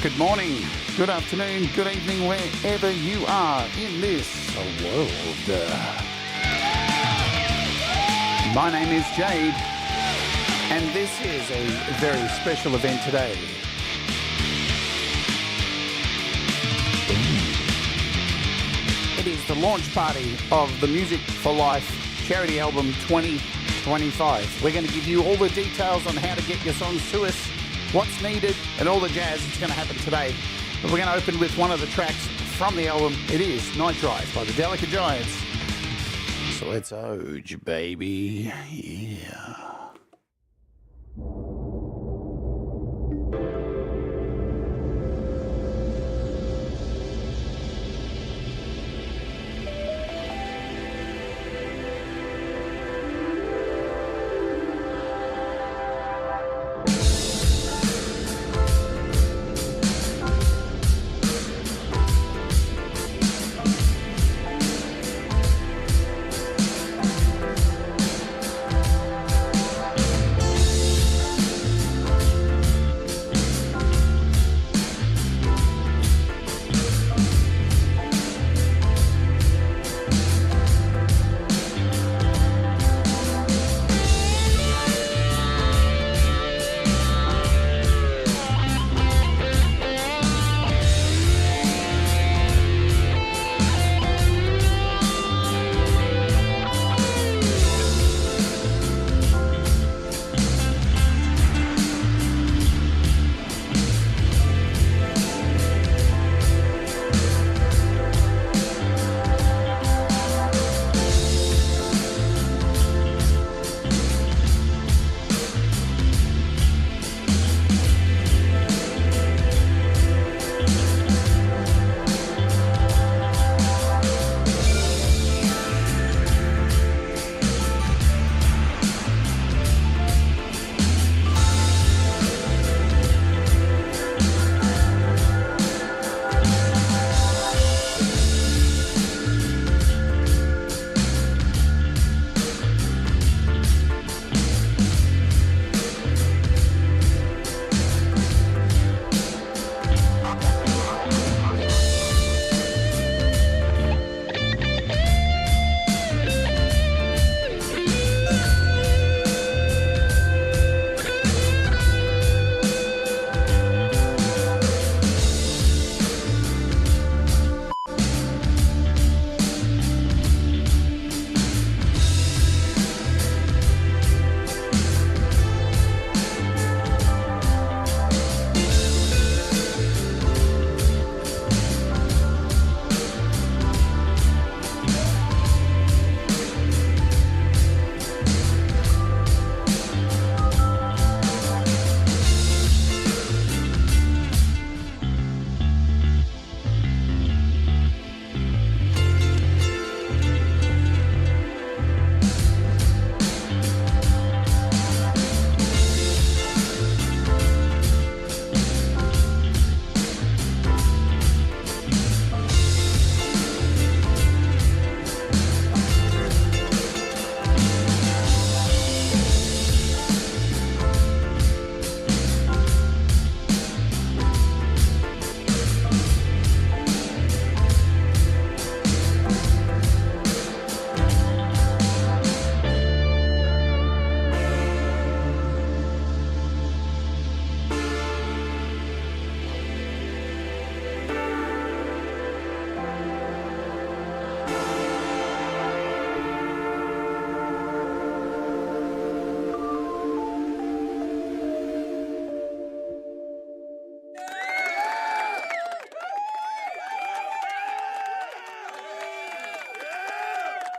Good morning, good afternoon, good evening, wherever you are in this world. My name is Jade, and this is a very special event today. It is the launch party of the Music for Life Charity Album 2025. We're going to give you all the details on how to get your songs to us, what's needed, and all the jazz that's going to happen today. But we're going to open with one of the tracks from the album. It is Night Drive by the Delicate Giants. So let's Oj, baby. Yeah.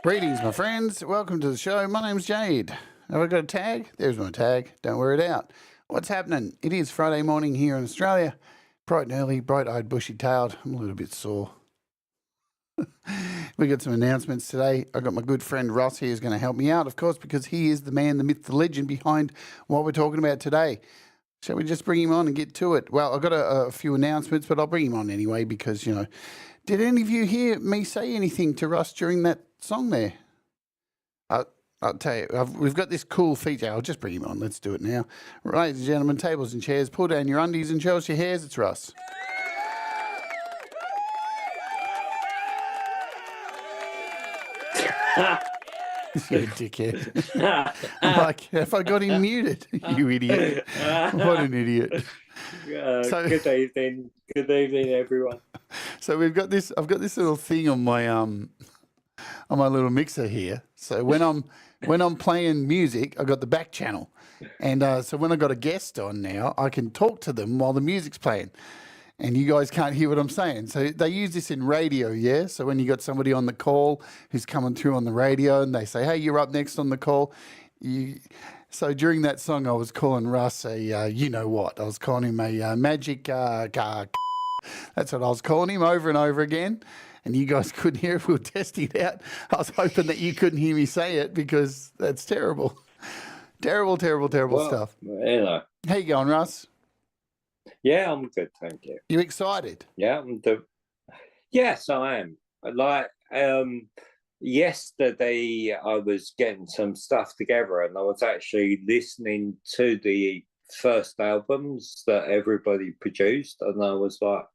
Greetings, my friends. Welcome to the show. My name's Jade. Have I got a tag? There's my tag. Don't wear it out. What's happening? It is Friday morning here in Australia. Bright and early, bright-eyed, bushy-tailed. I'm a little bit sore. We got some announcements today. I got my good friend Russ here who's going to help me out, of course, because he is the man, the myth, the legend behind what we're talking about today. Shall we just bring him on and get to it? Well, I've got a few announcements, but I'll bring him on anyway because, you know, did any of you hear me say anything to Russ during that song there? I'll tell you, we've got this cool feature. I'll just bring him on. Let's do it now. Ladies and gentlemen, tables and chairs, pull down your undies and show us your hairs. It's Russ. You dickhead. I'm like, have I got him muted? You idiot. What an idiot. Good evening. Good evening, everyone. So I've got this little thing on my little mixer here. So when I'm playing music, I got the back channel. And so when I got a guest on now, I can talk to them while the music's playing. And you guys can't hear what I'm saying. So they use this in radio, yeah? So when you got somebody on the call who's coming through on the radio and they say, hey, you're up next on the call. So during that song, I was calling Russ a, you know what? I was calling him a magic, that's what I was calling him over and over again. And you guys couldn't hear it. We were testing it out. I was hoping that you couldn't hear me say it because that's terrible. Terrible stuff. Hello. How you going, Russ? Yeah, I'm good, thank you. You excited? Yeah, yes, I am. Like, yesterday I was getting some stuff together and I was actually listening to the first albums that everybody produced and I was like,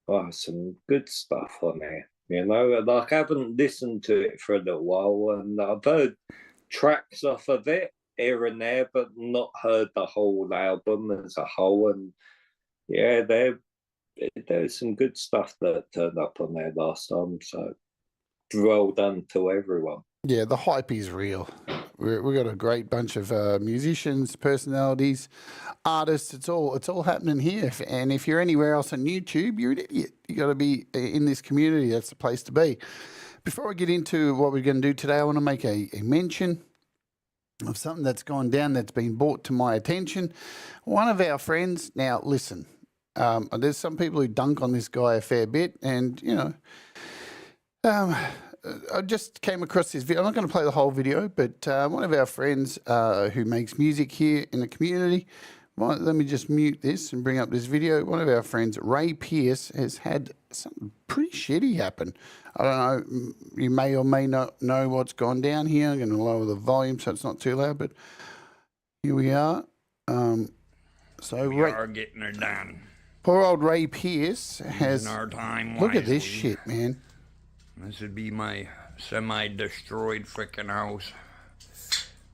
oh, some good stuff on there. You know, like I haven't listened to it for a little while and I've heard tracks off of it here and there, but not heard the whole album as a whole. And yeah, there's some good stuff that turned up on there last time. So well done to everyone. Yeah, the hype is real. We've got a great bunch of musicians, personalities, artists. It's all happening here. And if you're anywhere else on YouTube, you're an idiot. You got to be in this community. That's the place to be. Before I get into what we're going to do today, I want to make a mention of something that's gone down that's been brought to my attention. One of our friends, now listen, there's some people who dunk on this guy a fair bit, and, you know, I just came across this video. I'm not going to play the whole video, but one of our friends who makes music here in the community, let me just mute this and bring up this video. One of our friends, Ray Pierce, has had something pretty shitty happen. I don't know, you may or may not know what's gone down here. I'm going to lower the volume so it's not too loud, but here we are. So we are getting her done. Poor old Ray Pierce has... our time look at this wisely. shit, man. This would be my semi-destroyed frickin' house.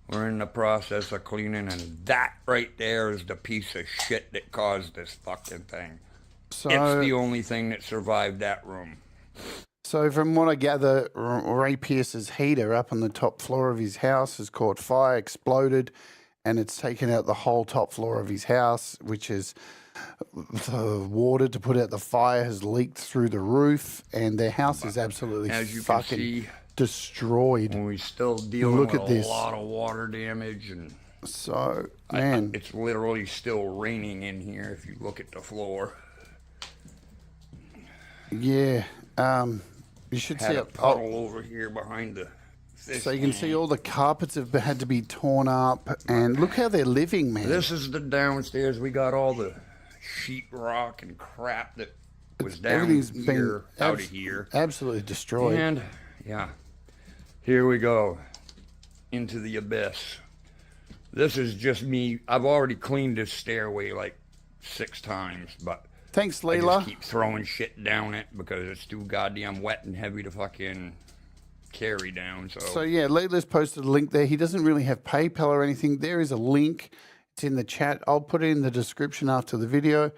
We're in the process of cleaning, and that right there is the piece of shit that caused this fucking thing. So, it's the only thing that survived that room. So from what I gather, Ray Pierce's heater up on the top floor of his house has caught fire, exploded, and it's taken out the whole top floor of his house, which is... the water to put out the fire has leaked through the roof, and their house is absolutely fucking destroyed. We're still dealing with a lot of water damage, and so man, it's literally still raining in here. If you look at the floor, yeah, you should see a puddle over here behind the. So you can see all the carpets have had to be torn up, and look how they're living, man. This is the downstairs. We got all the sheetrock and crap that was down here, out of here. Absolutely destroyed. And, yeah, here we go, into the abyss. This is just me. I've already cleaned this stairway like 6 times, but thanks, Leela. I just keep throwing shit down it because it's too goddamn wet and heavy to fucking carry down. So yeah, Leela's posted a link there. He doesn't really have PayPal or anything. There is a link. It's in the chat. I'll put it in the description after the video.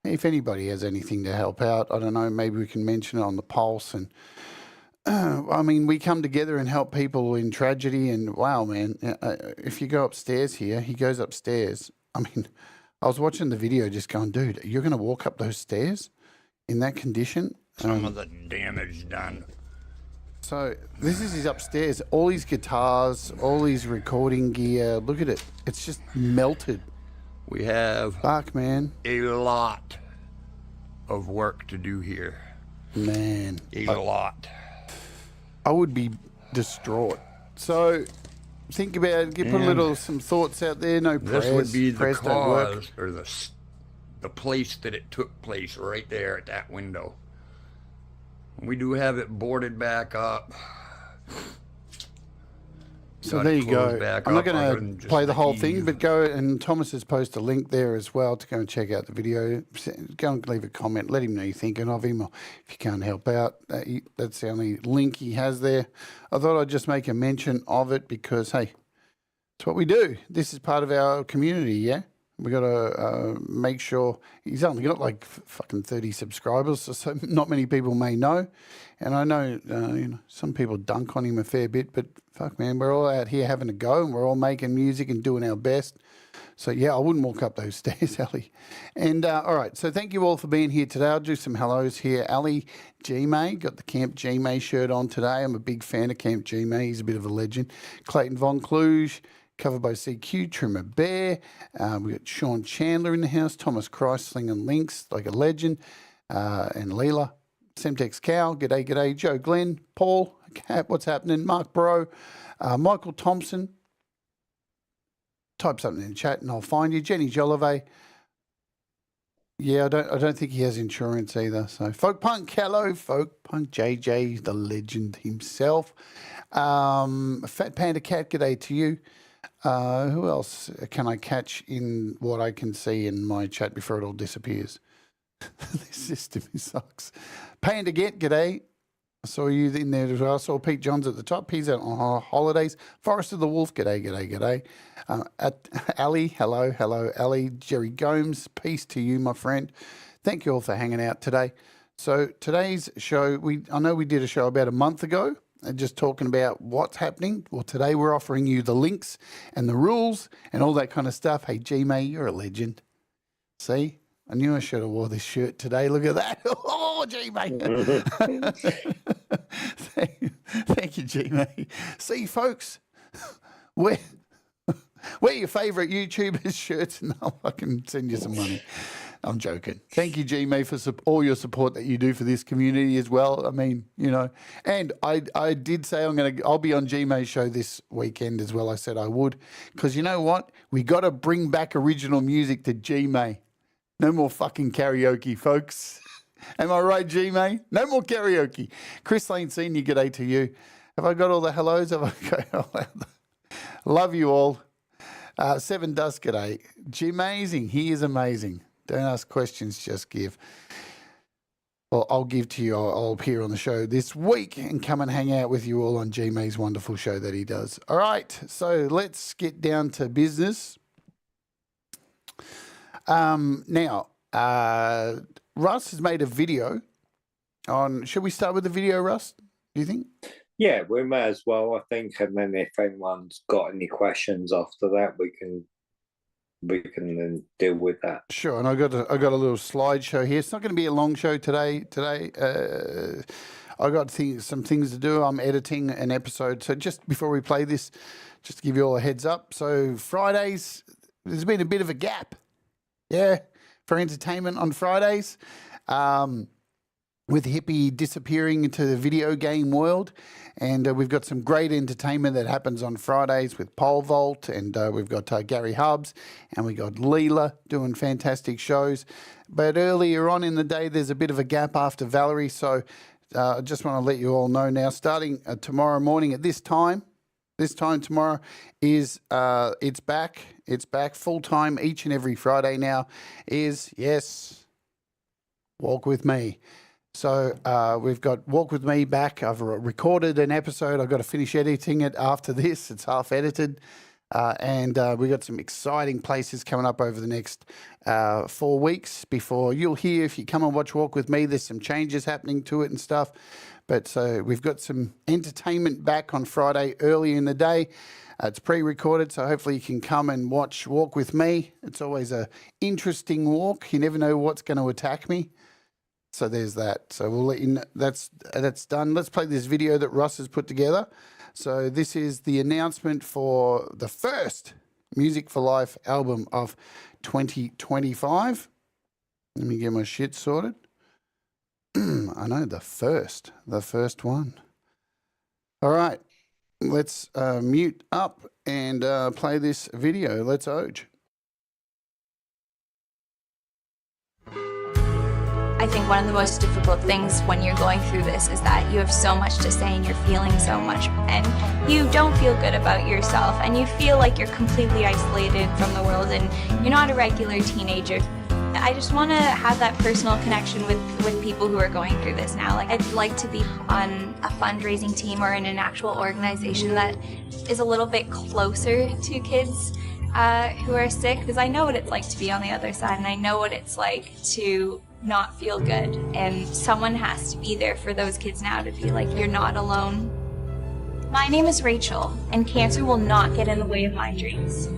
If anybody has anything to help out, I don't know, maybe we can mention it on the Pulse. And I mean, we come together and help people in tragedy. And wow, man, if you go upstairs here, he goes upstairs. I mean, I was watching the video just going, dude, you're going to walk up those stairs in that condition? Some of the damage done. So this is his upstairs. All his guitars, all his recording gear. Look at it. It's just melted. We have fuck, man, a lot of work to do here. Man, a lot. I would be distraught. So think about it. Put some thoughts out there. No prayers. This would be the prayers cause or the place that it took place right there at that window. We do have it boarded back up. So got there it you go. closed back I'm not up other going than to just play the whole Eve. thing, but go and Thomas has posted a link there as well to go and check out the video. Go and leave a comment. Let him know you're thinking of him, or if you can't help out, that's the only link he has there. I thought I'd just make a mention of it because, hey, it's what we do. This is part of our community, yeah? We got to make sure he's only got like fucking 30 subscribers, so not many people may know. And I know, you know, some people dunk on him a fair bit, but fuck, man, we're all out here having a go, and we're all making music and doing our best. So yeah, I wouldn't walk up those stairs, Ali. And all right, so thank you all for being here today. I'll do some hellos here. Ali G-May, got the Camp G-May shirt on today. I'm a big fan of Camp G-May. He's a bit of a legend. Clayton Von Kluge, covered by CQ, Trimmer Bear. We got Sean Chandler in the house, Thomas Chrysling and Links, like a legend, and Leela. Semtex Cow, g'day. Joe Glenn, Paul, Cap, what's happening? Mark Bro, Michael Thompson. Type something in the chat and I'll find you. Jenny Jollivet. Yeah, I don't think he has insurance either. So Folk Punk, hello, Folk Punk, JJ, the legend himself. Fat Panda Cat, g'day to you. Who else can I catch in what I can see in my chat before it all disappears? This system sucks. Panda Get, g'day. I saw you in there as well. I saw Pete Johns at the top. He's out on holidays. Forest of the Wolf, g'day. At Ali, hello, Ali. Jerry Gomes, peace to you, my friend. Thank you all for hanging out today. So today's show, I know we did a show about a month ago, just talking about what's happening. Well, today we're offering you the links and the rules and all that kind of stuff. Hey, G-May, you're a legend. See? I knew I should have wore this shirt today. Look at that. Oh, G-May. Thank you, G-May. See, folks, wear your favourite YouTubers' shirts and I'll fucking send you some money. I'm joking. Thank you, G-May, for all your support that you do for this community as well. I mean, you know, and I did say I'll be on G-May's show this weekend as well. I said I would, because you know what? We got to bring back original music to G-May. No more fucking karaoke, folks. Am I right, G-May? No more karaoke. Chris Lane Senior, g'day to you. Have I got all the hellos? Have I got love you all. Seven Dusk, g'day. G-Mazing, he is amazing. Don't ask questions, just give. Well, I'll give to you. I'll appear on the show this week and come and hang out with you all on G-May's wonderful show that he does. All right, so let's get down to business. Now, Russ has made a video on. Should we start with the video, Russ? Do you think? Yeah, we may as well, I think. And then if anyone's got any questions after that, we can then deal with that. Sure. And I got a little slideshow here. It's not going to be a long show today. I got some things to do. I'm editing an episode. So just before we play this, just to give you all a heads up. So Fridays, there's been a bit of a gap. Yeah, for entertainment on Fridays, with Hippie disappearing into the video game world. And we've got some great entertainment that happens on Fridays with Pole Vault, and we've got Gary Hubbs, and we got Leela doing fantastic shows. But earlier on in the day, there's a bit of a gap after Valerie, so I just want to let you all know now, starting tomorrow morning at this time tomorrow is it's back full time each and every Friday now is, yes, Walk With Me. So we've got Walk With Me back. I've recorded an episode. I've got to finish editing it after this. It's half edited. And we've got some exciting places coming up over the next 4 weeks before you'll hear, if you come and watch Walk With Me, there's some changes happening to it and stuff. But so we've got some entertainment back on Friday early in the day. It's pre-recorded, so hopefully you can come and watch Walk With Me. It's always a interesting walk. You never know what's going to attack me. So there's that. So we'll let you know that's done. Let's play this video that Russ has put together. So this is the announcement for the first Music for Life album of 2025. Let me get my shit sorted. I know, the first one. All right, let's mute up and play this video. Let's Oge. I think one of the most difficult things when you're going through this is that you have so much to say and you're feeling so much, and you don't feel good about yourself, and you feel like you're completely isolated from the world, and you're not a regular teenager. I just want to have that personal connection with people who are going through this now. Like, I'd like to be on a fundraising team or in an actual organization that is a little bit closer to kids who are sick, because I know what it's like to be on the other side, and I know what it's like to not feel good, and someone has to be there for those kids now to be like, you're not alone. My name is Rachel, and cancer will not get in the way of my dreams.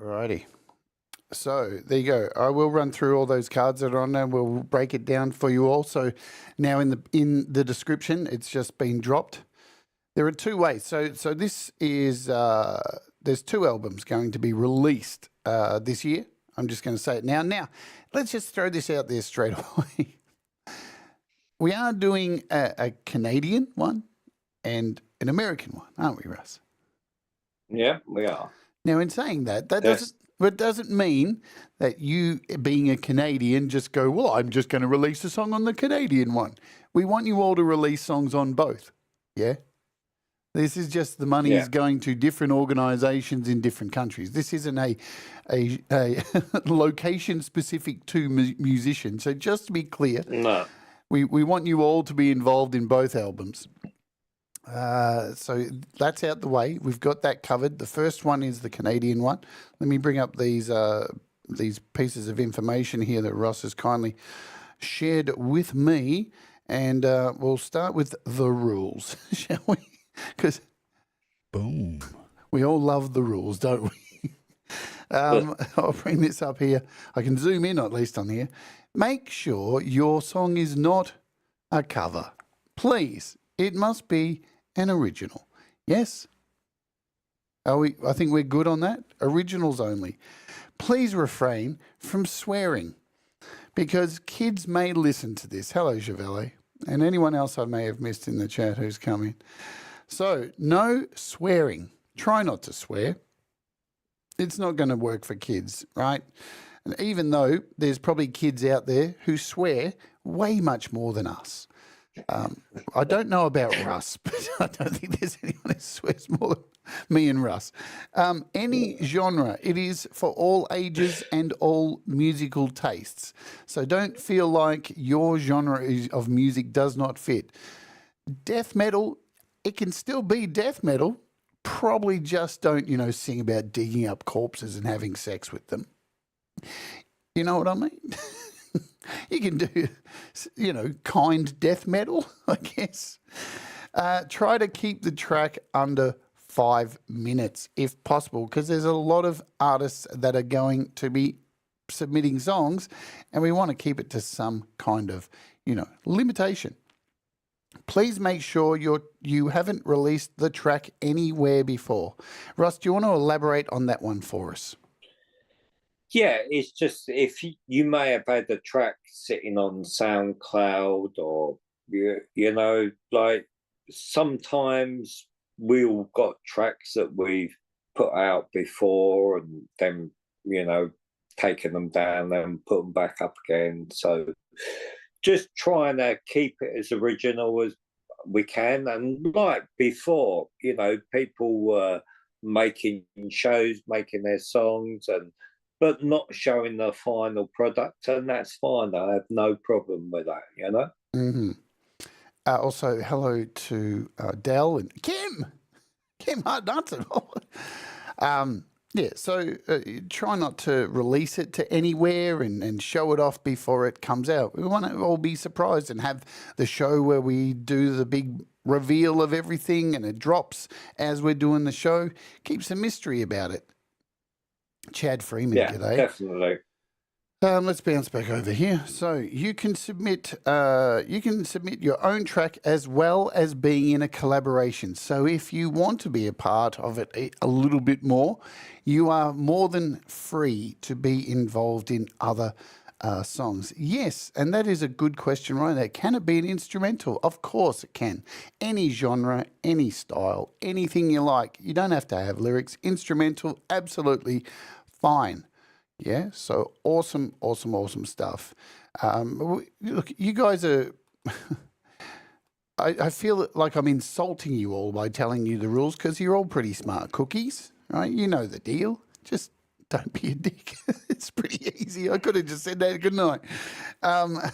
Alrighty. So there you go. I will run through all those cards that are on there. We'll break it down for you all. So now in the description, it's just been dropped. There are two ways. So this is there's two albums going to be released this year. I'm just going to say it now. Now, let's just throw this out there straight away. We are doing a Canadian one and an American one, aren't we, Russ? Yeah, we are. Now, in saying that doesn't mean that you, being a Canadian, just go, well, I'm just going to release a song on the Canadian one. We want you all to release songs on both. Yeah? This is just the money is going to different organisations in different countries. This isn't a location specific to musicians. So just to be clear, no, we want you all to be involved in both albums. So that's out the way. We've got that covered. The first one is the Canadian one. Let me bring up these pieces of information here that Ross has kindly shared with me, and we'll start with the rules, shall we? Because, boom, we all love the rules, don't we? I'll bring this up here. I can zoom in at least on here. Make sure your song is not a cover. Please, it must be an original. Yes? I think we're good on that. Originals only. Please refrain from swearing because kids may listen to this. Hello, Chevelle, and anyone else I may have missed in the chat who's coming. So, no swearing. Try not to swear. It's not going to work for kids, right? And even though there's probably kids out there who swear way much more than us. I don't know about Russ, but I don't think there's anyone who swears more than me and Russ. Any genre, it is for all ages and all musical tastes. So don't feel like your genre of music does not fit. Death metal, it can still be death metal. Probably just don't, sing about digging up corpses and having sex with them. You know what I mean? You can do, kind death metal, I guess. Try to keep the track under 5 minutes if possible, because there's a lot of artists that are going to be submitting songs and we want to keep it to some kind of, limitation. Please make sure you haven't released the track anywhere before. Russ, do you want to elaborate on that one for us? Yeah, it's just if you may have had the track sitting on SoundCloud or, like sometimes we all got tracks that we've put out before and then, taken them down and put them back up again. So just trying to keep it as original as we can. And like before, people were making shows, making their songs but not showing the final product, and that's fine. I have no problem with that, Mm-hmm. Also, hello to Dell and Kim Hart Johnson. So try not to release it to anywhere and show it off before it comes out. We want to all be surprised and have the show where we do the big reveal of everything and it drops as we're doing the show. Keeps a mystery about it. Chad Freeman, g'day. Definitely. Let's bounce back over here. So you can submit your own track as well as being in a collaboration. So if you want to be a part of it a little bit more, you are more than free to be involved in other songs. Yes, and that is a good question right there. Can it be an instrumental? Of course it can. Any genre, any style, anything you like. You don't have to have lyrics. Instrumental, absolutely fine. Yeah, so awesome stuff. Look, you guys are... I feel like I'm insulting you all by telling you the rules because you're all pretty smart cookies, right? You know the deal. Just don't be a dick. It's pretty easy. I could have just said that, couldn't I?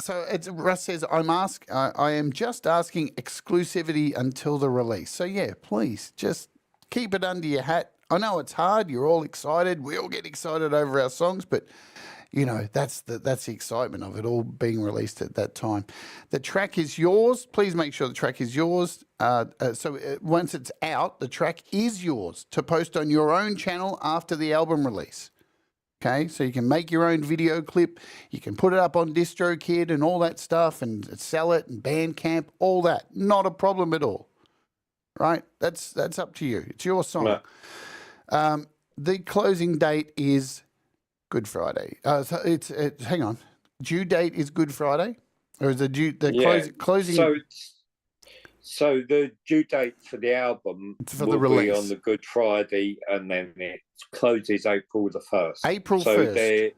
So Russ says, I am just asking exclusivity until the release. So yeah, please just keep it under your hat. I know it's hard. You're all excited. We all get excited over our songs, but that's the excitement of it all being released at that time. The track is yours. Please make sure the track is yours. Once it's out, the track is yours to post on your own channel after the album release. Okay, so you can make your own video clip. You can put it up on DistroKid and all that stuff and sell it and Bandcamp, all that. Not a problem at all. Right? That's up to you. It's your song. No. The closing date is Good Friday. Hang on. Due date is Good Friday, or is closing? So the due date for the album will be on the Good Friday, and then it closes April the 1st. April 1st.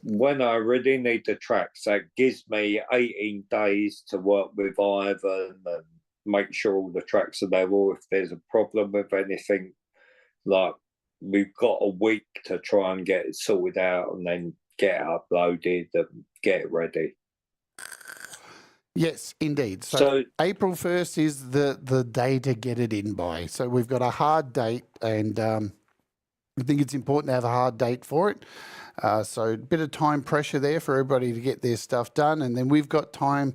When I really need the tracks. That gives me 18 days to work with Ivan and make sure all the tracks are there. Or if there's a problem with anything, like we've got a week to try and get it sorted out and then get it uploaded and get it ready. Yes, indeed. So April 1st is the day to get it in by. So we've got a hard date, and I think it's important to have a hard date for it. So a bit of time pressure there for everybody to get their stuff done. And then we've got time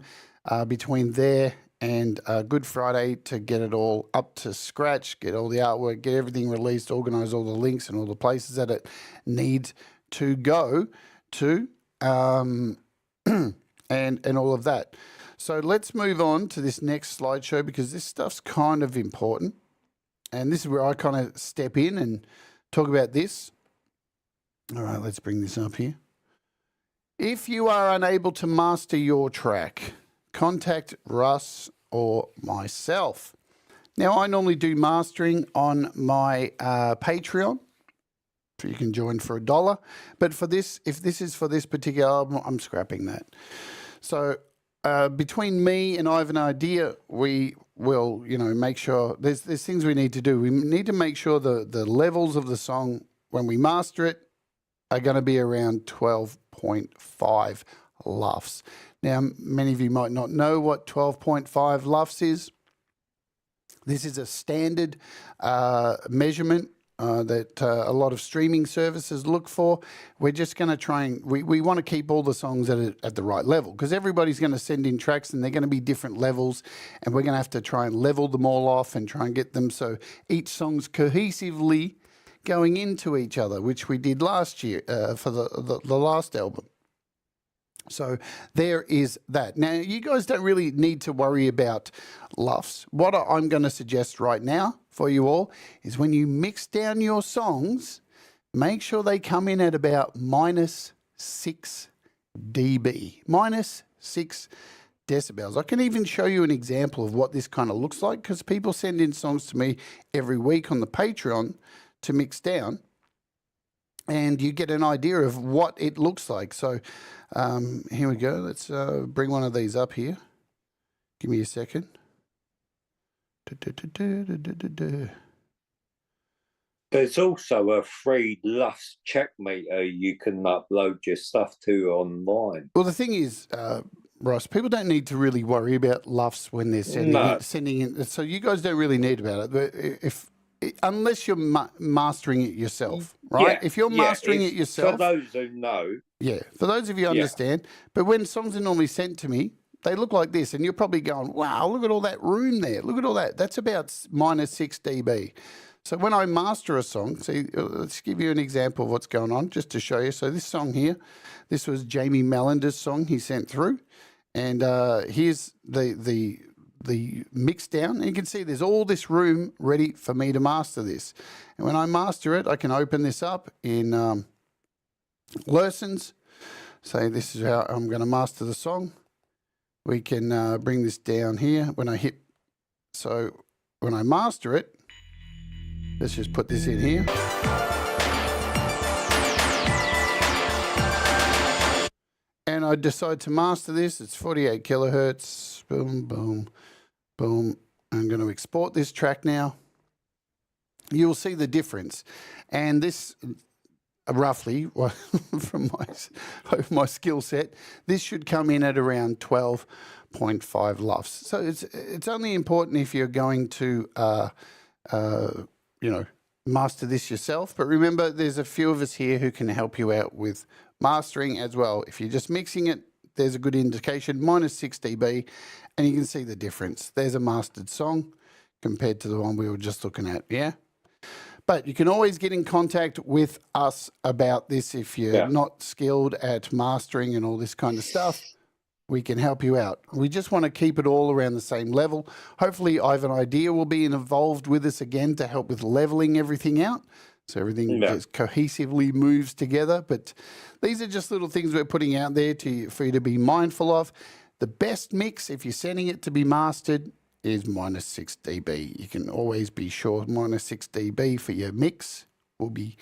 between there and Good Friday to get it all up to scratch, get all the artwork, get everything released, organise all the links and all the places that it needs to go to, and all of that. So let's move on to this next slideshow because this stuff's kind of important. And this is where I kind of step in and talk about this. All right, let's bring this up here. If you are unable to master your track, contact Russ or myself. Now, I normally do mastering on my Patreon. So you can join for $1. But for this, if this is for this particular album, I'm scrapping that. So between me and I have an idea, we will, make sure there's things we need to do. We need to make sure the levels of the song when we master it are going to be around 12.5 LUFS. Now, many of you might not know what 12.5 LUFS is. This is a standard measurement that a lot of streaming services look for. We're just going to try and, we want to keep all the songs at the right level because everybody's going to send in tracks and they're going to be different levels, and we're going to have to try and level them all off and try and get them so each song's cohesively going into each other, which we did last year for the last album. So there is that. Now, you guys don't really need to worry about LUFS. What I'm going to suggest right now for you all is when you mix down your songs, make sure they come in at about -6 dB, -6 decibels. I can even show you an example of what this kind of looks like because people send in songs to me every week on the Patreon to mix down, and you get an idea of what it looks like. So here we go. Let's bring one of these up here. Give me a second. There's also a free LUFS check meter you can upload your stuff to online. Well, the thing is, Ross, people don't need to really worry about LUFS when they're sending in. So you guys don't really need about it. Unless you're mastering it yourself, right? If you're mastering it yourself. For those who know. Yeah, for those of you who understand. But when songs are normally sent to me, they look like this, and you're probably going, wow, look at all that room there. Look at all that. That's about -6 dB. So when I master a song, see, let's give you an example of what's going on, just to show you. So this song here, this was Jamie Mellender's song he sent through. And here's the mix down, and you can see there's all this room ready for me to master this. And when I master it, I can open this up in lessons. Say this is how I'm going to master the song. We can bring this down here when I hit. So when I master it, let's just put this in here. And I decide to master this. It's 48 kilohertz. Boom, boom. Boom. I'm going to export this track now. You'll see the difference. And this, roughly, from my skill set, this should come in at around 12.5 LUFS. So it's only important if you're going to, master this yourself. But remember, there's a few of us here who can help you out with mastering as well. If you're just mixing it, there's a good indication, -6 dB, and you can see the difference. There's a mastered song compared to the one we were just looking at, yeah? But you can always get in contact with us about this if you're not skilled at mastering and all this kind of stuff. We can help you out. We just want to keep it all around the same level. Hopefully, Ivan Idea will be involved with us again to help with leveling everything out. So everything just cohesively moves together. But these are just little things we're putting out there for you to be mindful of. The best mix, if you're sending it to be mastered, is -6 dB. You can always be sure -6 dB for your mix will be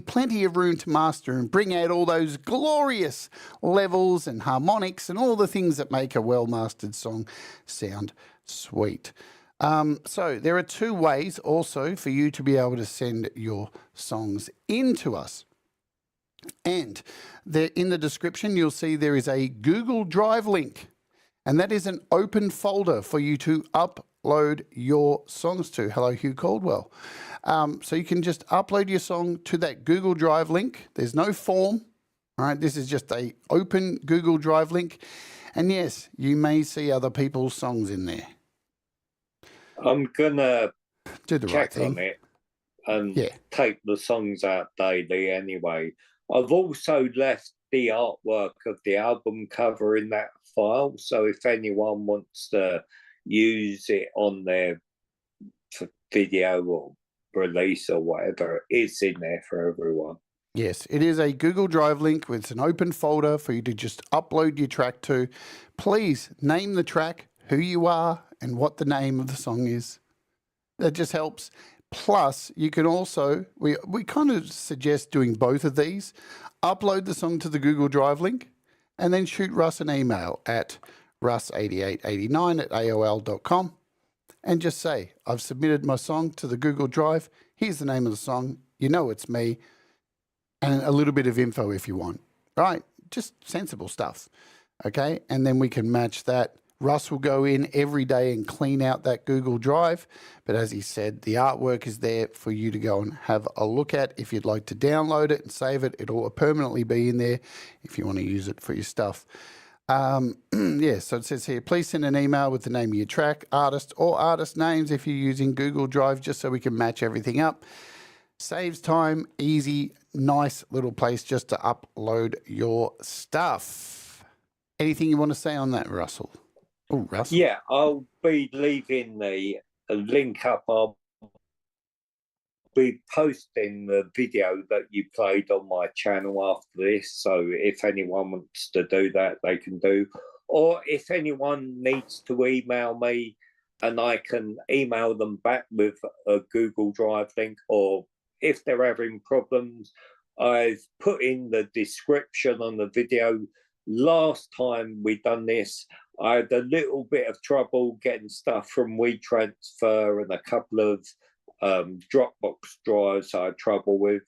plenty of room to master and bring out all those glorious levels and harmonics and all the things that make a well-mastered song sound sweet. So there are two ways also for you to be able to send your songs in to us. And in the description, you'll see there is a Google Drive link, and that is an open folder for you to upload your songs to. Hello, Hugh Caldwell. So you can just upload your song to that Google Drive link. There's no form. All right, this is just a open Google Drive link. And yes, you may see other people's songs in there. I'm gonna do the check right thing on it and take the songs out daily anyway. I've also left the artwork of the album cover in that file. So if anyone wants to use it on their video or release or whatever, it's in there for everyone. Yes, it is a Google Drive link with an open folder for you to just upload your track to. Please name the track, who you are, and what the name of the song is. That just helps. Plus, you can also, we kind of suggest doing both of these. Upload the song to the Google Drive link and then shoot Russ an email at russ8889@aol.com and just say, I've submitted my song to the Google Drive. Here's the name of the song. You know it's me. And a little bit of info if you want. Right? Just sensible stuff. Okay? And then we can match that. Russ will go in every day and clean out that Google Drive. But as he said, the artwork is there for you to go and have a look at. If you'd like to download it and save it, it'll permanently be in there if you want to use it for your stuff. Yeah, so it says here, please send an email with the name of your track, artist, or artist names if you're using Google Drive, just so we can match everything up. Saves time, easy, nice little place just to upload your stuff. Anything you want to say on that, Russell? Oh, Russell. Yeah, I'll be leaving the link up. I'll be posting the video that you played on my channel after this. So if anyone wants to do that, they can do. Or if anyone needs to email me and I can email them back with a Google Drive link, or if they're having problems, I've put in the description on the video. Last time we done this, I had a little bit of trouble getting stuff from WeTransfer and a couple of Dropbox drives I had trouble with.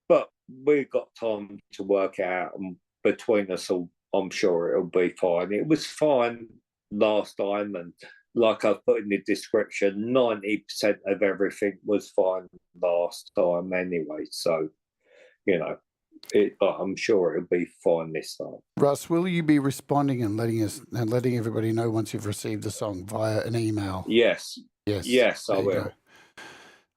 But we've got time to work out, and between us all, I'm sure it'll be fine. It was fine last time, and like I put in the description, 90% of everything was fine last time anyway. So, you know, I'm sure it'll be fine this time. Russ, will you be responding and letting everybody know once you've received the song via an email? Yes. Yes, I will. Go.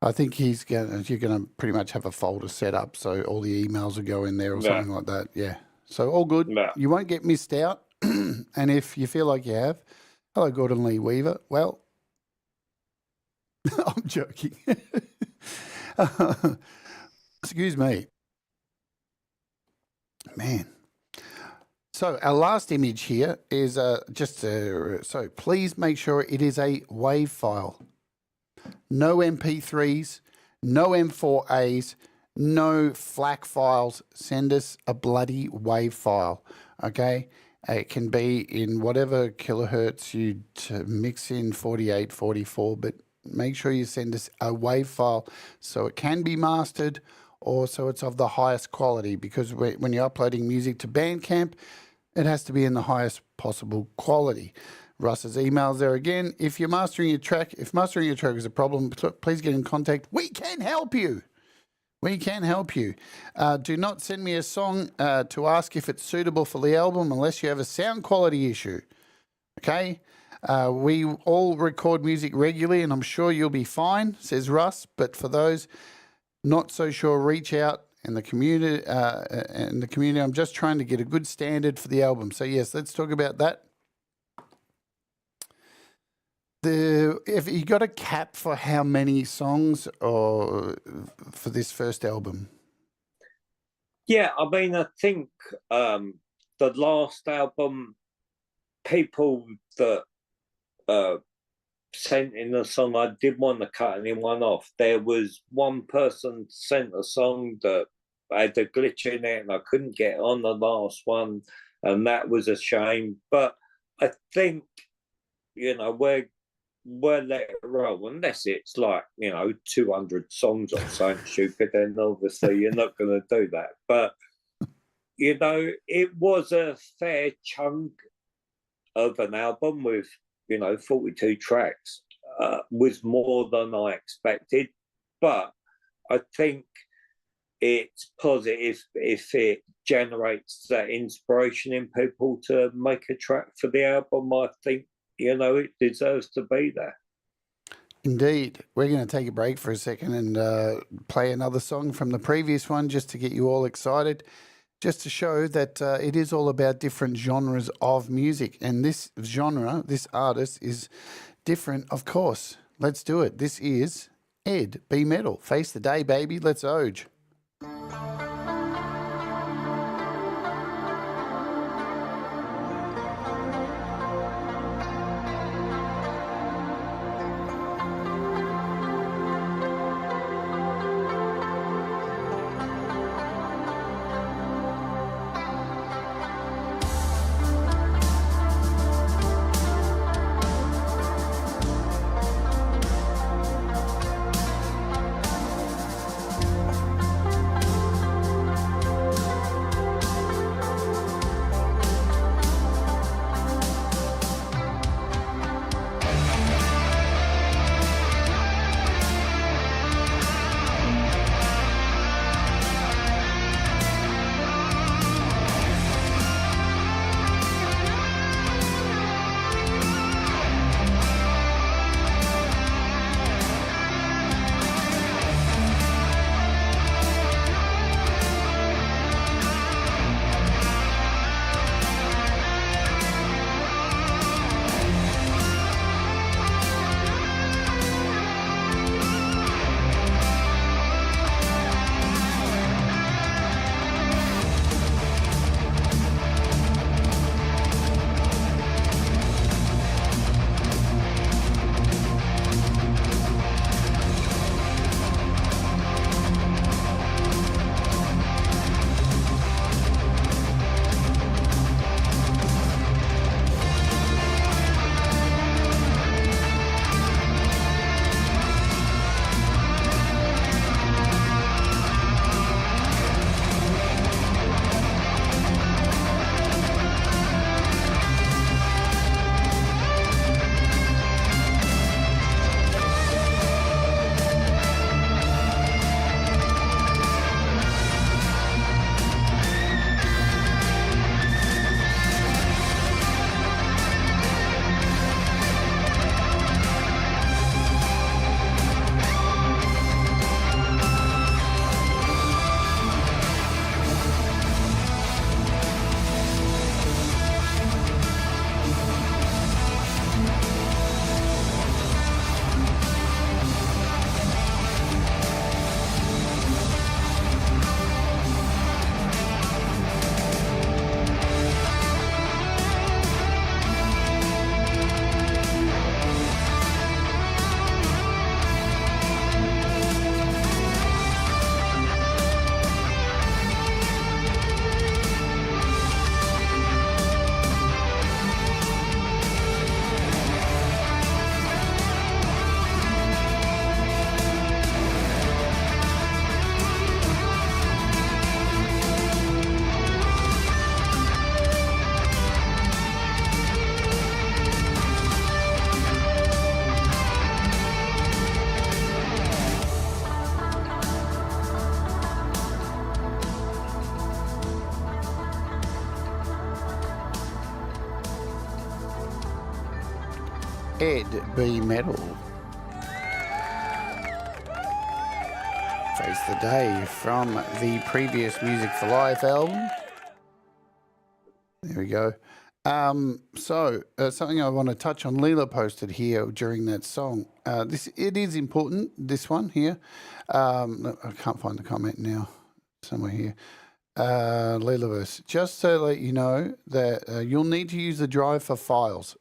I think you're gonna pretty much have a folder set up so all the emails will go in there or something like that. Yeah. So all good. No. You won't get missed out. And if you feel like you have, hello, Gordon Lee Weaver. Well, I'm joking. Excuse me. Man. So our last image here is so please make sure it is a WAV file. No MP3s, no M4As, no FLAC files. Send us a bloody WAV file, okay? It can be in whatever kilohertz you mix in, 48, 44, but make sure you send us a WAV file so it can be mastered or so it's of the highest quality, because when you're uploading music to Bandcamp, it has to be in the highest possible quality. Russ's email's there again. If mastering your track is a problem, please get in contact. We can help you. We can help you. Do not send me a song to ask if it's suitable for the album unless you have a sound quality issue. Okay? We all record music regularly, and I'm sure you'll be fine, says Russ. But for those not so sure, reach out in the community. I'm just trying to get a good standard for the album. So yes, let's talk about that. Have you got a cap for how many songs or for this first album? Yeah, I mean, I think the last album, people that sent in a song, I didn't want to cut anyone off. There was one person sent a song that had a glitch in it and I couldn't get on the last one, and that was a shame. But I think, you know, we're let it roll, unless it's like, you know, 200 songs or something stupid, then obviously you're not going to do that. But, you know, it was a fair chunk of an album with, you know, 42 tracks, was more than I expected. But I think it's positive if it generates that inspiration in people to make a track for the album. I think, you know, it deserves to be there. Indeed. We're going to take a break for a second and play another song from the previous one just to get you all excited. just to show that it is all about different genres of music. And this genre, this artist is different, of course. Let's do it. This is Ed B Metal. Face the day, baby. Let's oge. Ed B Metal. Face the Day from the previous Music for Life album. There we go. Something I want to touch on, Leela posted here during that song. It is important, this one here. I can't find the comment now. Somewhere here. Leelaverse, just to let you know that you'll need to use the drive for files.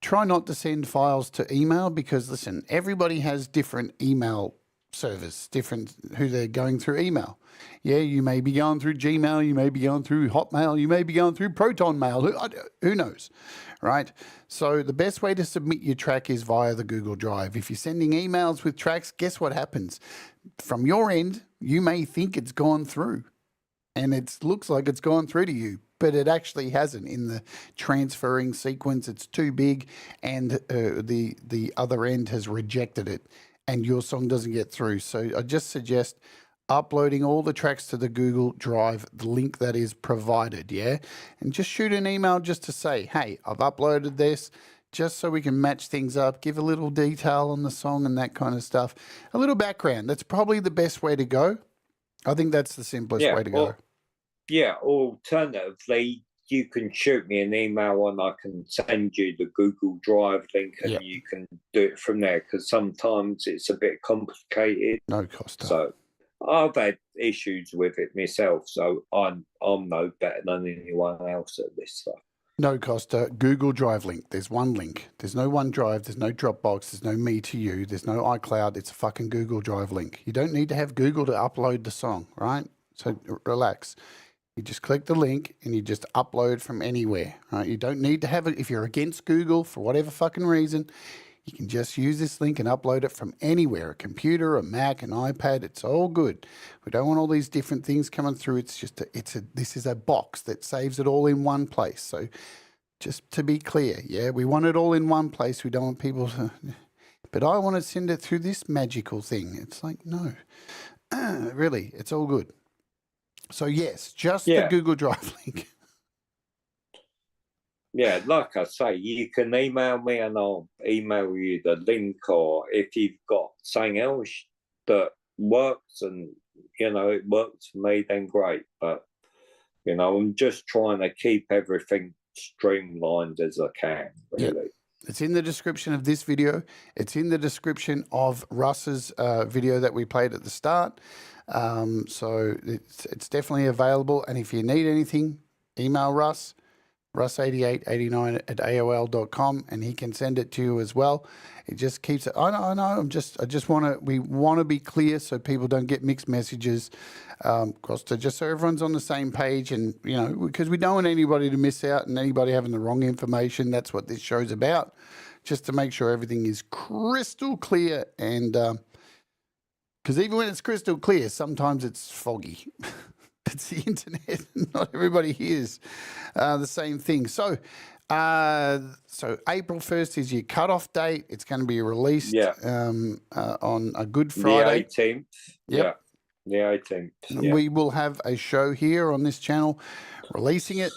Try not to send files to email because, listen, everybody has different email servers, different who they're going through email. Yeah, you may be going through Gmail, you may be going through Hotmail, you may be going through Proton Mail, who knows, right? So the best way to submit your track is via the Google Drive. If you're sending emails with tracks, guess what happens? From your end, you may think it's gone through and it looks like it's gone through to you, but it actually hasn't. In the transferring sequence, it's too big and the other end has rejected it and your song doesn't get through. So I just suggest uploading all the tracks to the Google Drive, the link that is provided, yeah? And just shoot an email just to say, hey, I've uploaded this, just so we can match things up, give a little detail on the song and that kind of stuff. A little background. That's probably the best way to go. I think that's the simplest way to go. Yeah, alternatively, you can shoot me an email and I can send you the Google Drive link and you can do it from there, because sometimes it's a bit complicated. No cost. So I've had issues with it myself, so I'm no better than anyone else at this stuff. No Costa, Google Drive link. There's one link. There's no OneDrive. There's no Dropbox. There's no Me to You. There's no iCloud. It's a fucking Google Drive link. You don't need to have Google to upload the song, right? So relax. You just click the link and you just upload from anywhere, right? You don't need to have it. If you're against Google for whatever fucking reason, you can just use this link and upload it from anywhere, a computer, a Mac, an iPad. It's all good. We don't want all these different things coming through. It's just this is a box that saves it all in one place. So just to be clear, yeah, we want it all in one place. We don't want people to, but I want to send it through this magical thing. It's like, no, really, it's all good. So yes, just the Google Drive link. Yeah, like I say, you can email me and I'll email you the link, or if you've got something else that works and, you know, it works for me, then great. But, you know, I'm just trying to keep everything streamlined as I can, really. Yep. It's in the description of this video. It's in the description of Russ's video that we played at the start. So it's definitely available. And if you need anything, email Russ. Russ8889 at AOL.com, and he can send it to you as well. It just keeps it. I know. We want to be clear so people don't get mixed messages. Costa, just so everyone's on the same page, and you know, because we don't want anybody to miss out and anybody having the wrong information. That's what this show's about, just to make sure everything is crystal clear. And because even when it's crystal clear, sometimes it's foggy. It's the internet. Not everybody hears the same thing. So, so April 1st is your cutoff date. It's going to be released on a Good Friday. The 18th. Yep. Yeah, the 18th. And we will have a show here on this channel, releasing it,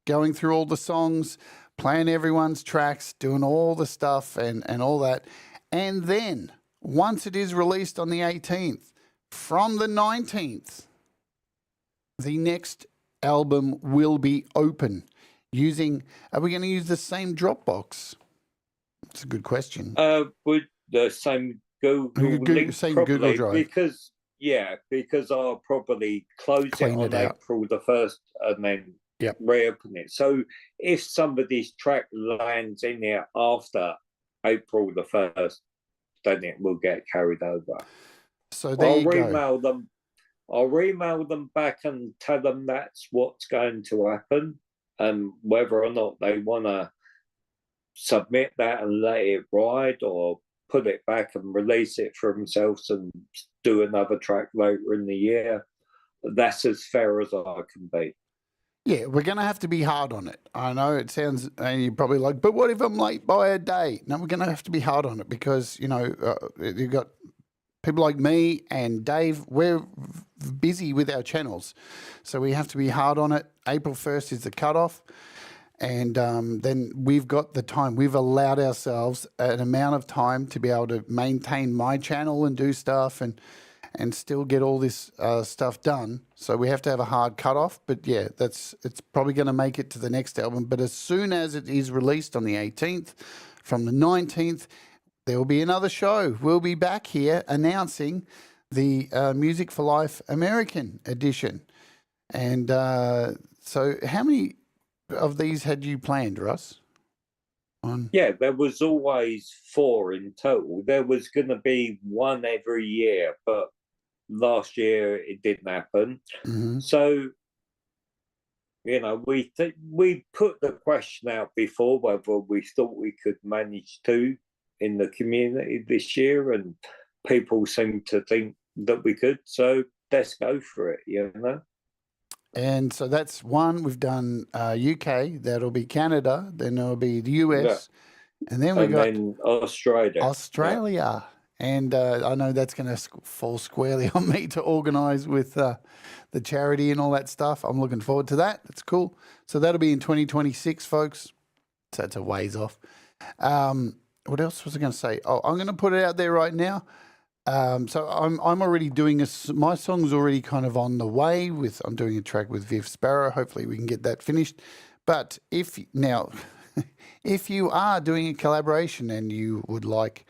going through all the songs, playing everyone's tracks, doing all the stuff and all that. And then, once it is released on the 18th, from the 19th, the next album will be open using, are we going to use the same Dropbox? That's a good question. With the same Google link, same probably, Google Drive. Because I'll probably close Clean it on April the 1st and then reopen it. So if somebody's track lands in there after April the 1st, then it will get carried over. So there you go. I'll email them back and tell them that's what's going to happen, and whether or not they want to submit that and let it ride, or put it back and release it for themselves and do another track later in the year. That's as fair as I can be. Yeah, we're going to have to be hard on it. I know it sounds, and you're probably like, but what if I'm late by a day? No, we're going to have to be hard on it because, you know, you've got people like me and Dave, we're busy with our channels. So we have to be hard on it. April 1st is the cutoff. And then we've got the time. We've allowed ourselves an amount of time to be able to maintain my channel and do stuff and still get all this stuff done. So we have to have a hard cutoff. But yeah, it's probably going to make it to the next album. But as soon as it is released on the 18th, from the 19th, there will be another show. We'll be back here announcing the Music for Life American edition. And so how many of these had you planned, Russ? Yeah, there was always 4 in total. There was going to be one every year, but last year it didn't happen. Mm-hmm. So, you know, we put the question out before whether we thought we could manage to in the community this year, and people seem to think that we could. So let's go for it, you know. And so that's one. We've done UK. That'll be Canada. Then there'll be the US, and then then Australia. Australia, and I know that's going to fall squarely on me to organise with the charity and all that stuff. I'm looking forward to that. That's cool. So that'll be in 2026, folks. So it's a ways off. What else was I going to say? Oh, I'm going to put it out there right now. So I'm already doing my song's already kind of on the way. I'm doing a track with Viv Sparrow. Hopefully we can get that finished. But if you are doing a collaboration and you would like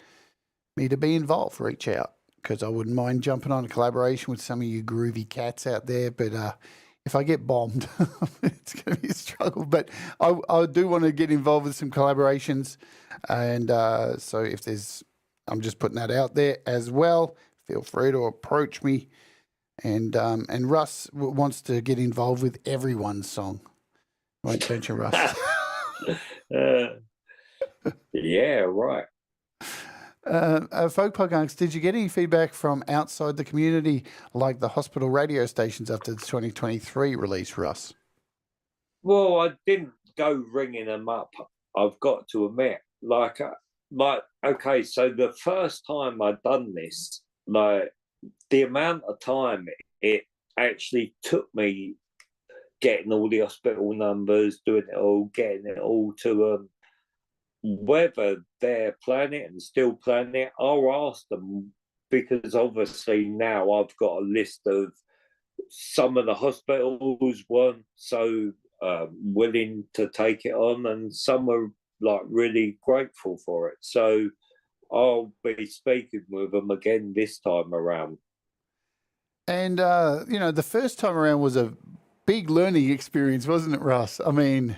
me to be involved, reach out, because I wouldn't mind jumping on a collaboration with some of you groovy cats out there. But if I get bombed, it's going to be a struggle. But I do want to get involved with some collaborations, and so if there's, I'm just putting that out there as well. Feel free to approach me, and Russ wants to get involved with everyone's song. Right, don't you, Russ? Yeah, right. Folk Podcasts, did you get any feedback from outside the community, like the hospital radio stations after the 2023 release, Russ? Well, I didn't go ringing them up. I've got to admit, okay, so the first time I'd done this, like the amount of time it actually took me getting all the hospital numbers, doing it all, getting it all to them, whether they're playing it and still playing it, I'll ask them, because obviously now I've got a list of some of the hospitals weren't so willing to take it on, and some were like really grateful for it. So I'll be speaking with them again this time around. And the first time around was a big learning experience, wasn't it, Russ? I mean,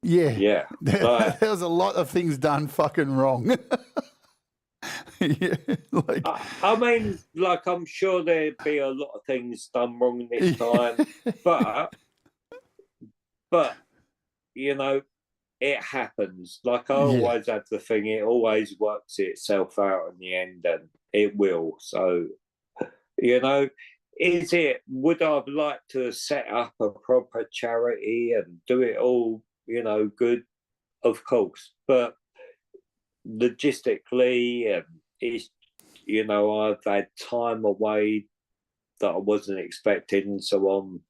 yeah. There was a lot of things done fucking wrong. Yeah, I mean, I'm sure there'd be a lot of things done wrong this time, but it happens. I always have the thing, it always works itself out in the end, and it will. So, would I have liked to set up a proper charity and do it all, good? Of course. But logistically, it's, I've had time away that I wasn't expecting, so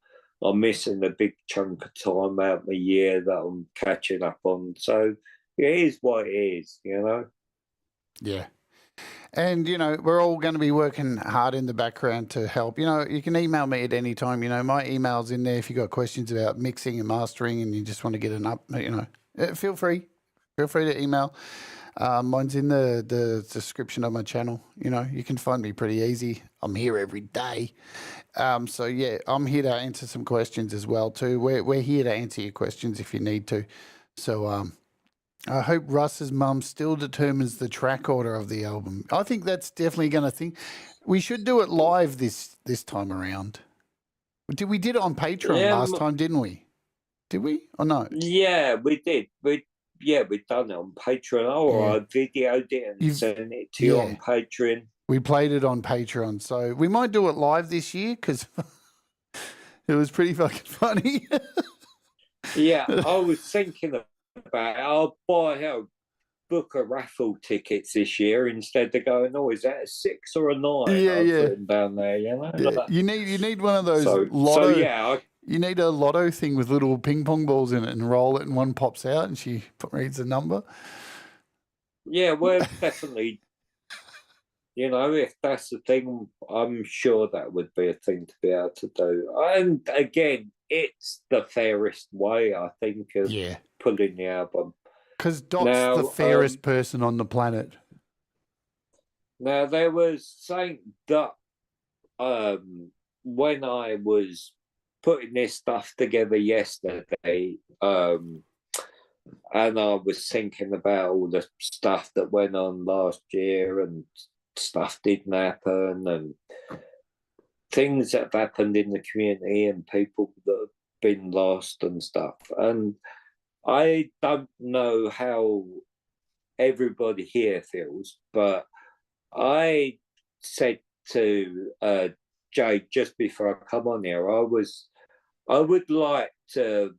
I'm missing a big chunk of time out of the year that I'm catching up on. So it is what it is, Yeah. And, we're all going to be working hard in the background to help. You can email me at any time. My email's in there if you've got questions about mixing and mastering and you just want to get feel free. Feel free to email. Mine's in the description of my channel. You can find me pretty easy. I'm here every day. So, yeah, I'm here to answer some questions as well, too. We're here to answer your questions if you need to. So, I hope Russ's mum still determines the track order of the album. I think that's definitely going to think. We should do it live this time around. We did it on Patreon last time, didn't we? Did we or no? Yeah, we did. We've done it on Patreon. I videoed it and sent it to you on Patreon. We played it on Patreon, so we might do it live this year because it was pretty fucking funny. Yeah, I was thinking about it. I'll book a raffle tickets this year instead of going, is that a 6 or a 9? Putting down there, You need one of those lotto. You need a lotto thing with little ping pong balls in it and roll it and one pops out and she reads the number. Yeah, we're definitely, if that's the thing, I'm sure that would be a thing to be able to do. And again, it's the fairest way, I think, of pulling the album. Because Doc's the fairest person on the planet. Now, there was saying that when I was putting this stuff together yesterday, and I was thinking about all the stuff that went on last year and stuff didn't happen and things that have happened in the community and people that have been lost and stuff. And I don't know how everybody here feels, but I said to Jade just before I come on here, I would like to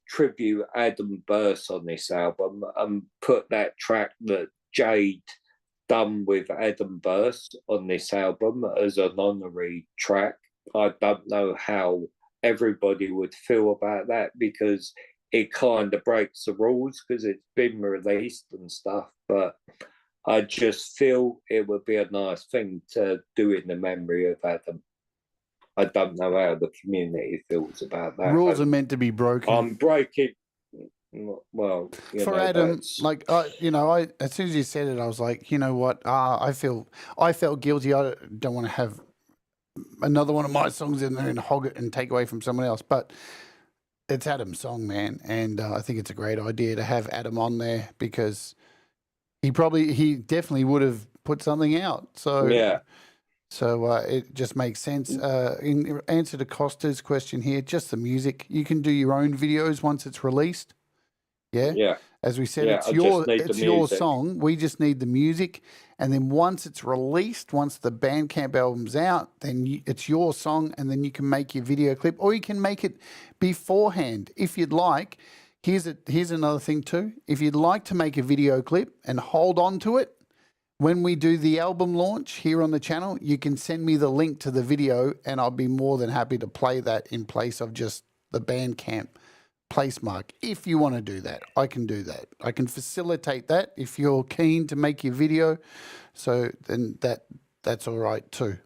tribute Adam Burse on this album and put that track that Jade done with Adam Burse on this album as an honorary track. I don't know how everybody would feel about that because it kind of breaks the rules because it's been released and stuff, but I just feel it would be a nice thing to do in the memory of Adam. I don't know how the community feels about that. Rules are meant to be broken. I'm breaking. Well, for Adam, like I as soon as you said it, I was like, you know what? I felt guilty. I don't want to have another one of my songs in there and hog it and take away from someone else. But it's Adam's song, man, and I think it's a great idea to have Adam on there because he definitely would have put something out. So yeah. So it just makes sense. In answer to Costa's question here, just the music. You can do your own videos once it's released. Yeah. Yeah. As we said, Yeah, it's your song. We just need the music, and then once it's released, once the Bandcamp album's out, then it's your song, and then you can make your video clip, or you can make it beforehand if you'd like. Here's another thing too. If you'd like to make a video clip and hold on to it, when we do the album launch here on the channel, you can send me the link to the video, and I'll be more than happy to play that in place of just the Bandcamp place mark. If you want to do that, I can do that. I can facilitate that if you're keen to make your video. So then that's all right too.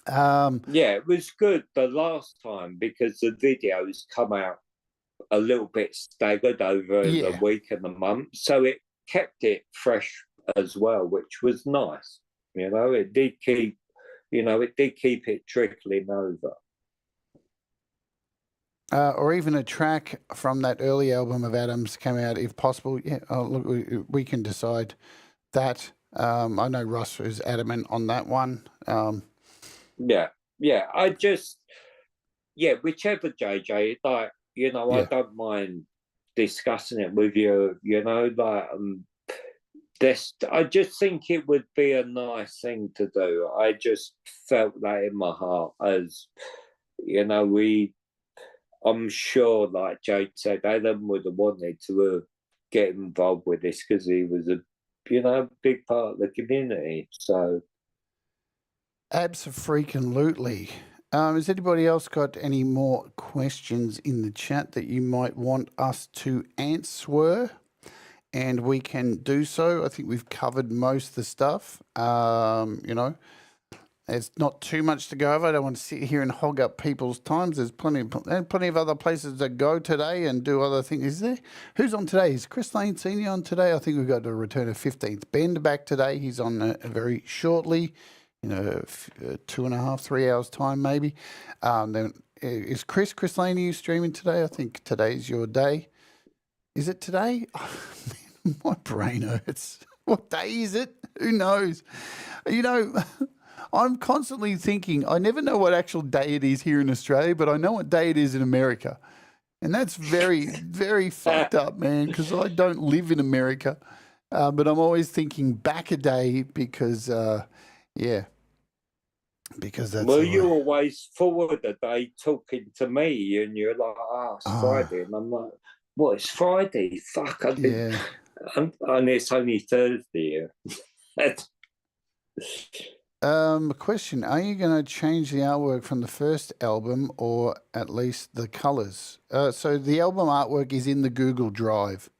Yeah, it was good the last time because the videos come out a little bit staggered over the week and the month, so it kept it fresh as well, which was nice. It did keep it trickling over. Or even a track from that early album of Adam's came out, if possible. Yeah, look, we can decide that. I know Russ is adamant on that one. Yeah. Whichever, JJ. Like, I don't mind discussing it with you. I just think it would be a nice thing to do. I just felt that in my heart, as I'm sure, like Jade said, Adam would have wanted to get involved with this because he was a big part of the community. So, absolutely. Has anybody else got any more questions in the chat that you might want us to answer? And we can do so. I think we've covered most of the stuff. There's not too much to go over. I don't want to sit here and hog up people's times. There's plenty of other places to go today and do other things. Is there? Who's on today? Is Chris Lane Senior on today? I think we've got to return of 15th. Ben back today. He's on very shortly, 2.5, 3 hours time maybe. Then is Chris Lane, are you streaming today? I think today's your day. Is it today? Oh, man, my brain hurts. What day is it? Who knows? I'm constantly thinking, I never know what actual day it is here in Australia, but I know what day it is in America. And that's very, very fucked up, man, because I don't live in America. But I'm always thinking back a day because that's... Well, you always forward a day talking to me, and you're like, it's Friday. And I'm like, what, it's Friday? Fuck. And it's only Thursday. Question, are you going to change the artwork from the first album or at least the colors? So the album artwork is in the Google Drive.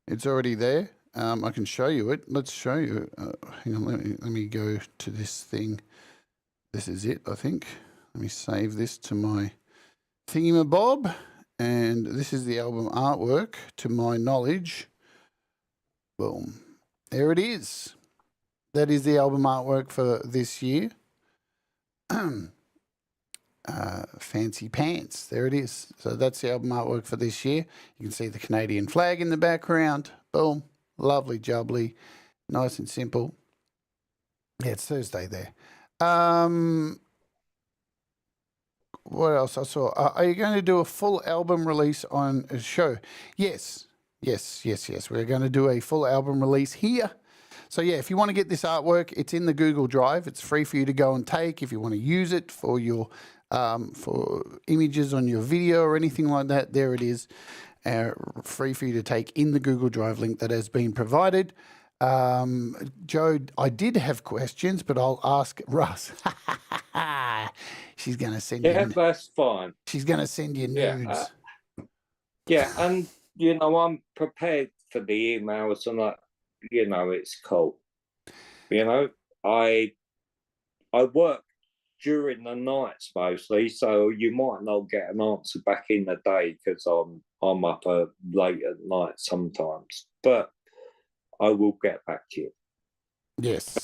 It's already there. I can show you it. Let's show you. Hang on, let me go to this thing. This is it, I think. Let me save this to my thingamabob. And this is the album artwork, to my knowledge. Boom. There it is. That is the album artwork for this year. Fancy pants. There it is. So that's the album artwork for this year. You can see the Canadian flag in the background. Boom. Lovely jubbly. Nice and simple. Yeah, it's Thursday there. What else I saw? Are you going to do a full album release on a show? Yes. We're going to do a full album release here. So yeah, if you want to get this artwork, it's in the Google Drive. It's free for you to go and take. If you want to use it for your for images on your video or anything like that, there it is. Free for you to take in the Google Drive link that has been provided. Joe, I did have questions, but I'll ask Russ. She's going to send you. Yeah, that's fine. She's going to send you nudes. And I'm prepared for the emails and that. you know, it's cool. You know, I work during the nights mostly, so you might not get an answer back in the day because I'm up late at night sometimes. But I will get back to you. Yes.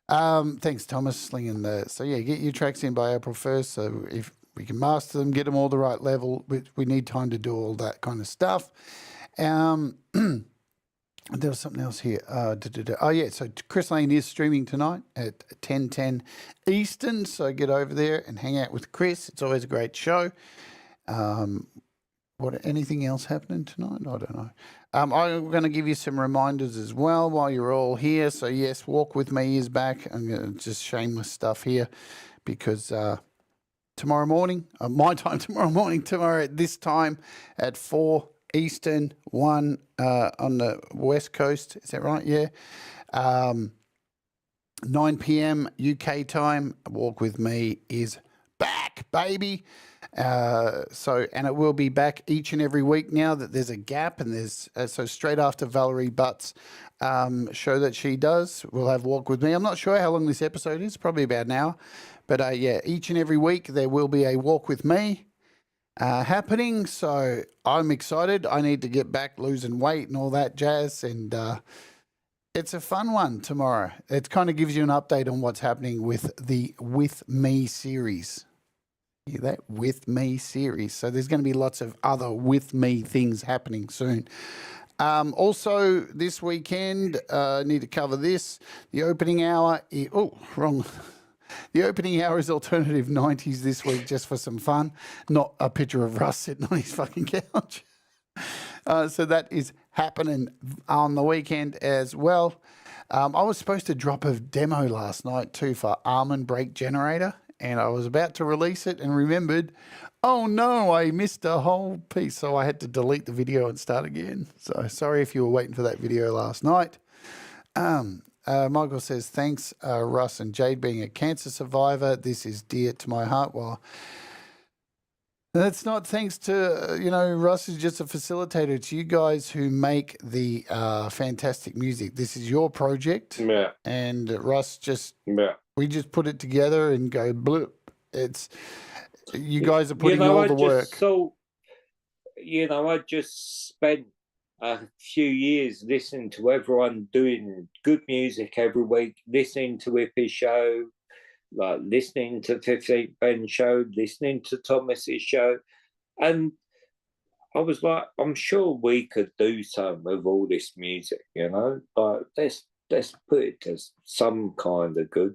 Thanks, Thomas, slinging the. So yeah, get your tracks in by April 1st. So if we can master them, get them all the right level, we need time to do all that kind of stuff. There was something else here. Oh, yeah. So Chris Lane is streaming tonight at 10:10 Eastern. So get over there and hang out with Chris. It's always a great show. Anything else happening tonight? I don't know. I'm going to give you some reminders as well while you're all here. So, yes, Walk With Me is back. I'm going to just shameless stuff here because tomorrow morning, my time tomorrow at this time at 4 Eastern, 1 on the West Coast. Is that right? Yeah. 9 p.m. UK time, Walk With Me is back, baby. And it will be back each and every week now that there's a gap, and there's so straight after Valerie Butt's show that she does, we'll have Walk With Me. I'm not sure how long this episode is, probably about an hour, but yeah, each and every week there will be a Walk With Me happening. So I'm excited. I need to get back losing weight and all that jazz, and it's a fun one tomorrow. It kind of gives you an update on what's happening with the With Me series. Yeah, that With Me series. So there's going to be lots of other With Me things happening soon. Also, this weekend, I need to cover this. The opening hour. Wrong. The opening hour is alternative 90s this week, just for some fun. Not a picture of Russ sitting on his fucking couch. So that is happening on the weekend as well. I was supposed to drop a demo last night too for Almond Break Generator, and I was about to release it and remembered, oh no, I missed a whole piece, so I had to delete the video and start again. So sorry if you were waiting for that video last night. Michael says, thanks, Russ and Jade, being a cancer survivor. This is dear to my heart. Well, that's not thanks to, Russ is just a facilitator. It's you guys who make the fantastic music. This is your project. Yeah. And Russ we just put it together and go bloop. It's, you guys are putting all the work. So, I just spent a few years listening to everyone doing good music every week, listening to Whippy's show, like listening to 15th Ben's show, listening to Thomas's show. And I was like, I'm sure we could do something with all this music, Like, let's put it to some kind of good,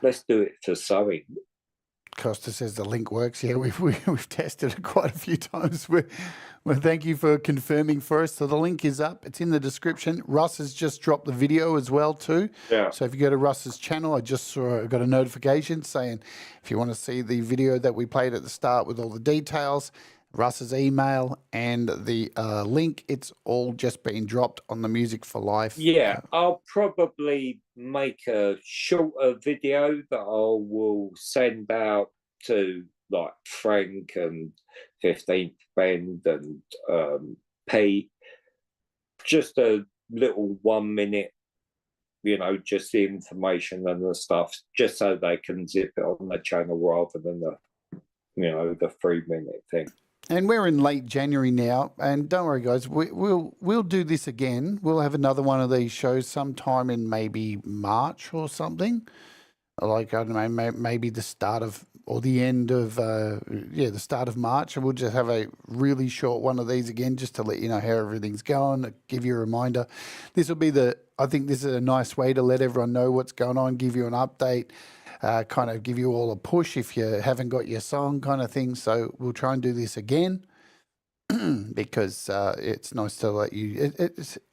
Let's do it for something. Costa says the link works. Yeah, we've tested it quite a few times. Well, thank you for confirming for us. So the link is up. It's in the description. Russ has just dropped the video as well too. Yeah. So if you go to Russ's channel, I just got a notification saying if you want to see the video that we played at the start with all the details, Russ's email and the link, it's all just been dropped on the Music for Life. Yeah, I'll probably make a shorter video that I will send out to like Frank and 15th Ben and Pete. Just a little 1 minute, just the information and the stuff, just so they can zip it on the channel rather than the 3 minute thing. And we're in late January now, and don't worry, guys. We'll do this again. We'll have another one of these shows sometime in maybe March or something. Like, I don't know, maybe the start of or the end of the start of March, and we'll just have a really short one of these again, just to let you know how everything's going. Give you a reminder. This will be I think this is a nice way to let everyone know what's going on. Give you an update. Kind of give you all a push if you haven't got your song, kind of thing. So we'll try and do this again because it's nice to let you.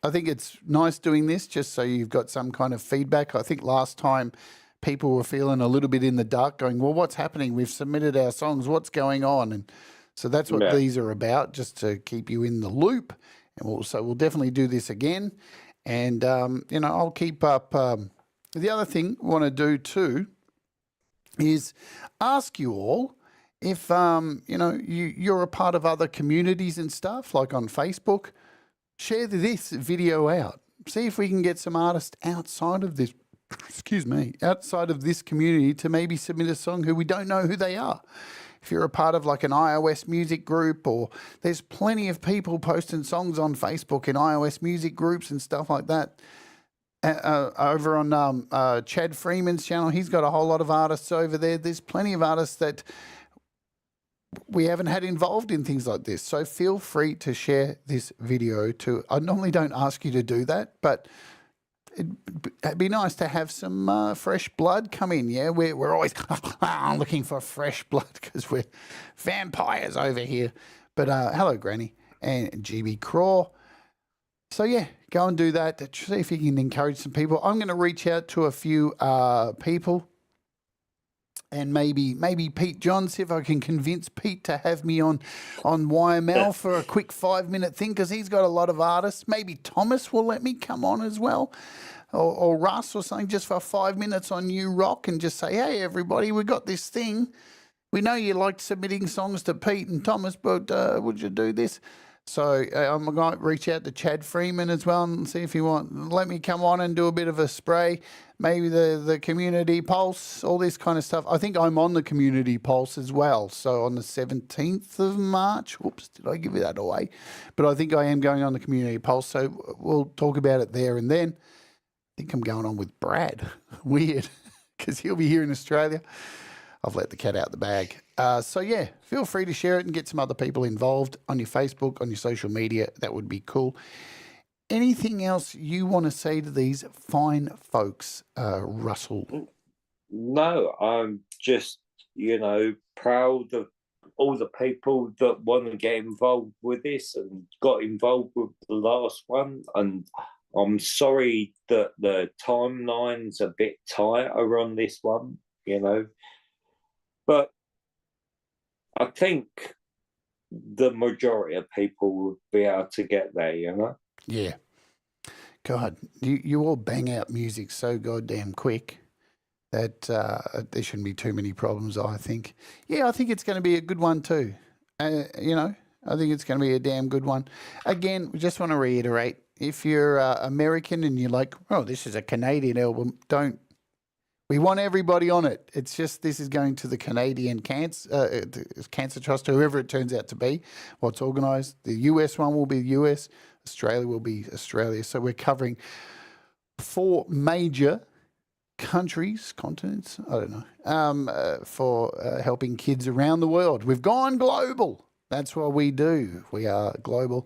I think it's nice doing this just so you've got some kind of feedback. I think last time people were feeling a little bit in the dark, going, "Well, what's happening? We've submitted our songs. What's going on?" And so that's what these are about, just to keep you in the loop. And we'll definitely do this again. And I'll keep up. The other thing I want to do too is ask you all if you're a part of other communities and stuff, like on Facebook share this video out. See if we can get some artists outside of this, outside of this community to maybe submit a song who we don't know who they are. If you're a part of like an iOS music group, or there's plenty of people posting songs on Facebook in iOS music groups and stuff like that. Over on Chad Freeman's channel, he's got a whole lot of artists over there. There's plenty of artists that we haven't had involved in things like this. So feel free to share this video too. I normally don't ask you to do that, but it'd be nice to have some fresh blood come in. Yeah, we're always looking for fresh blood because we're vampires over here. But hello, Granny and GB Craw. So yeah, go and do that. See if you can encourage some people. I'm going to reach out to a few people. And maybe Pete John, see if I can convince Pete to have me on YML for a quick 5-minute thing, because he's got a lot of artists. Maybe Thomas will let me come on as well, or Russ or something, just for 5 minutes on You Rock, and just say, hey, everybody, we got this thing. We know you liked submitting songs to Pete and Thomas, but would you do this? So I'm going to reach out to Chad Freeman as well and see if he let me come on and do a bit of a spray. Maybe the community pulse, all this kind of stuff. I think I'm on the community pulse as well. So on the 17th of March, whoops, did I give you that away? But I think I am going on the community pulse. So we'll talk about it there and then. I think I'm going on with Brad. Weird, because he'll be here in Australia. I've let the cat out the bag. So yeah, feel free to share it and get some other people involved on your Facebook, on your social media. That would be cool. Anything else you want to say to these fine folks, Russell? No, I'm just, proud of all the people that want to get involved with this and got involved with the last one. And I'm sorry that the timeline's a bit tighter on this one, But I think the majority of people would be able to get there, Yeah. God, you all bang out music so goddamn quick that there shouldn't be too many problems, I think. Yeah, I think it's going to be a good one too. I think it's going to be a damn good one. Again, we just want to reiterate, if you're American and you're like, oh, this is a Canadian album, we want everybody on it. It's just this is going to the Canadian Cancer Trust, whoever it turns out to be, what's organised. The US one will be the US. Australia will be Australia. So we're covering 4 major countries, continents, I don't know, for helping kids around the world. We've gone global. That's what we do. We are global.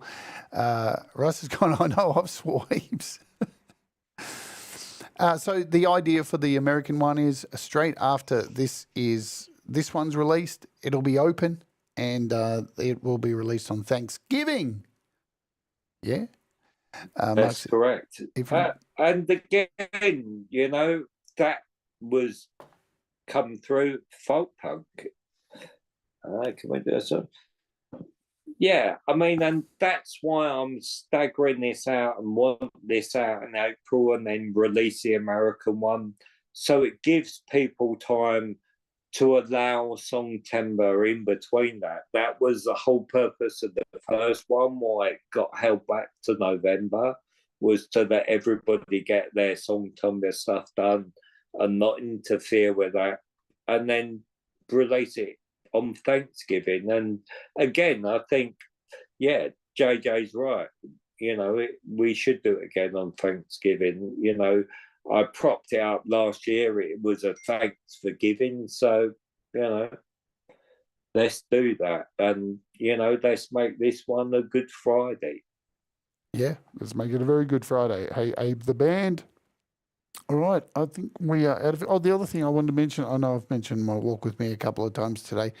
Russ has gone, I know I've swipes. So the idea for the American one is straight after this one's released, it'll be open and it will be released on Thanksgiving. Yeah? That's correct. And again, that was come through folk punk. Can we do this? Yeah, and that's why I'm staggering this out and want this out in April and then release the American one. So it gives people time to allow Songtember in between that. That was the whole purpose of the first one, why it got held back to November, was to let everybody get their Songtember stuff done and not interfere with that, and then release it on Thanksgiving. And again, I think, yeah, JJ's right. We should do it again on Thanksgiving. I propped it up last year. It was a thanks for giving. So, let's do that. And, let's make this one a Good Friday. Yeah, let's make it a very Good Friday. Hey, Abe the band. All right, I think we are out of it. Oh, the other thing I wanted to mention, I know I've mentioned my walk with me a couple of times today,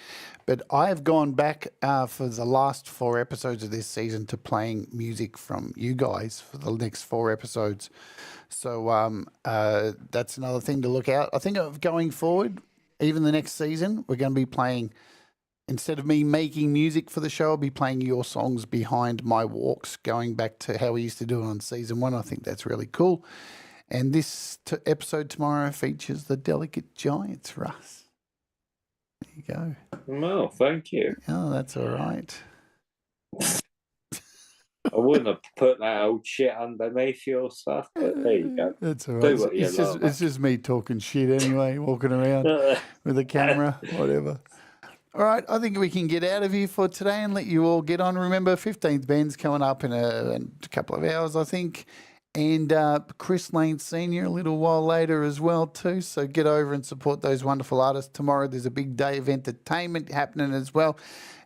but I have gone back for the last 4 episodes of this season to playing music from you guys for the next 4 episodes. So that's another thing to look out. I think of going forward, even the next season, we're going to be playing, instead of me making music for the show, I'll be playing your songs behind my walks, going back to how we used to do it on season 1. I think that's really cool. And this episode tomorrow features the Delicate Giants, Russ. There you go. No, thank you. Oh, that's all right. I wouldn't have put that old shit underneath your stuff, but there you go. That's all right. Do what you love. It's just me talking shit anyway, walking around with a camera, whatever. All right, I think we can get out of here for today and let you all get on. Remember, 15th Ben's coming up in a couple of hours, I think. And Chris Lane Sr. a little while later as well too. So get over and support those wonderful artists. Tomorrow there's a big day of entertainment happening as well.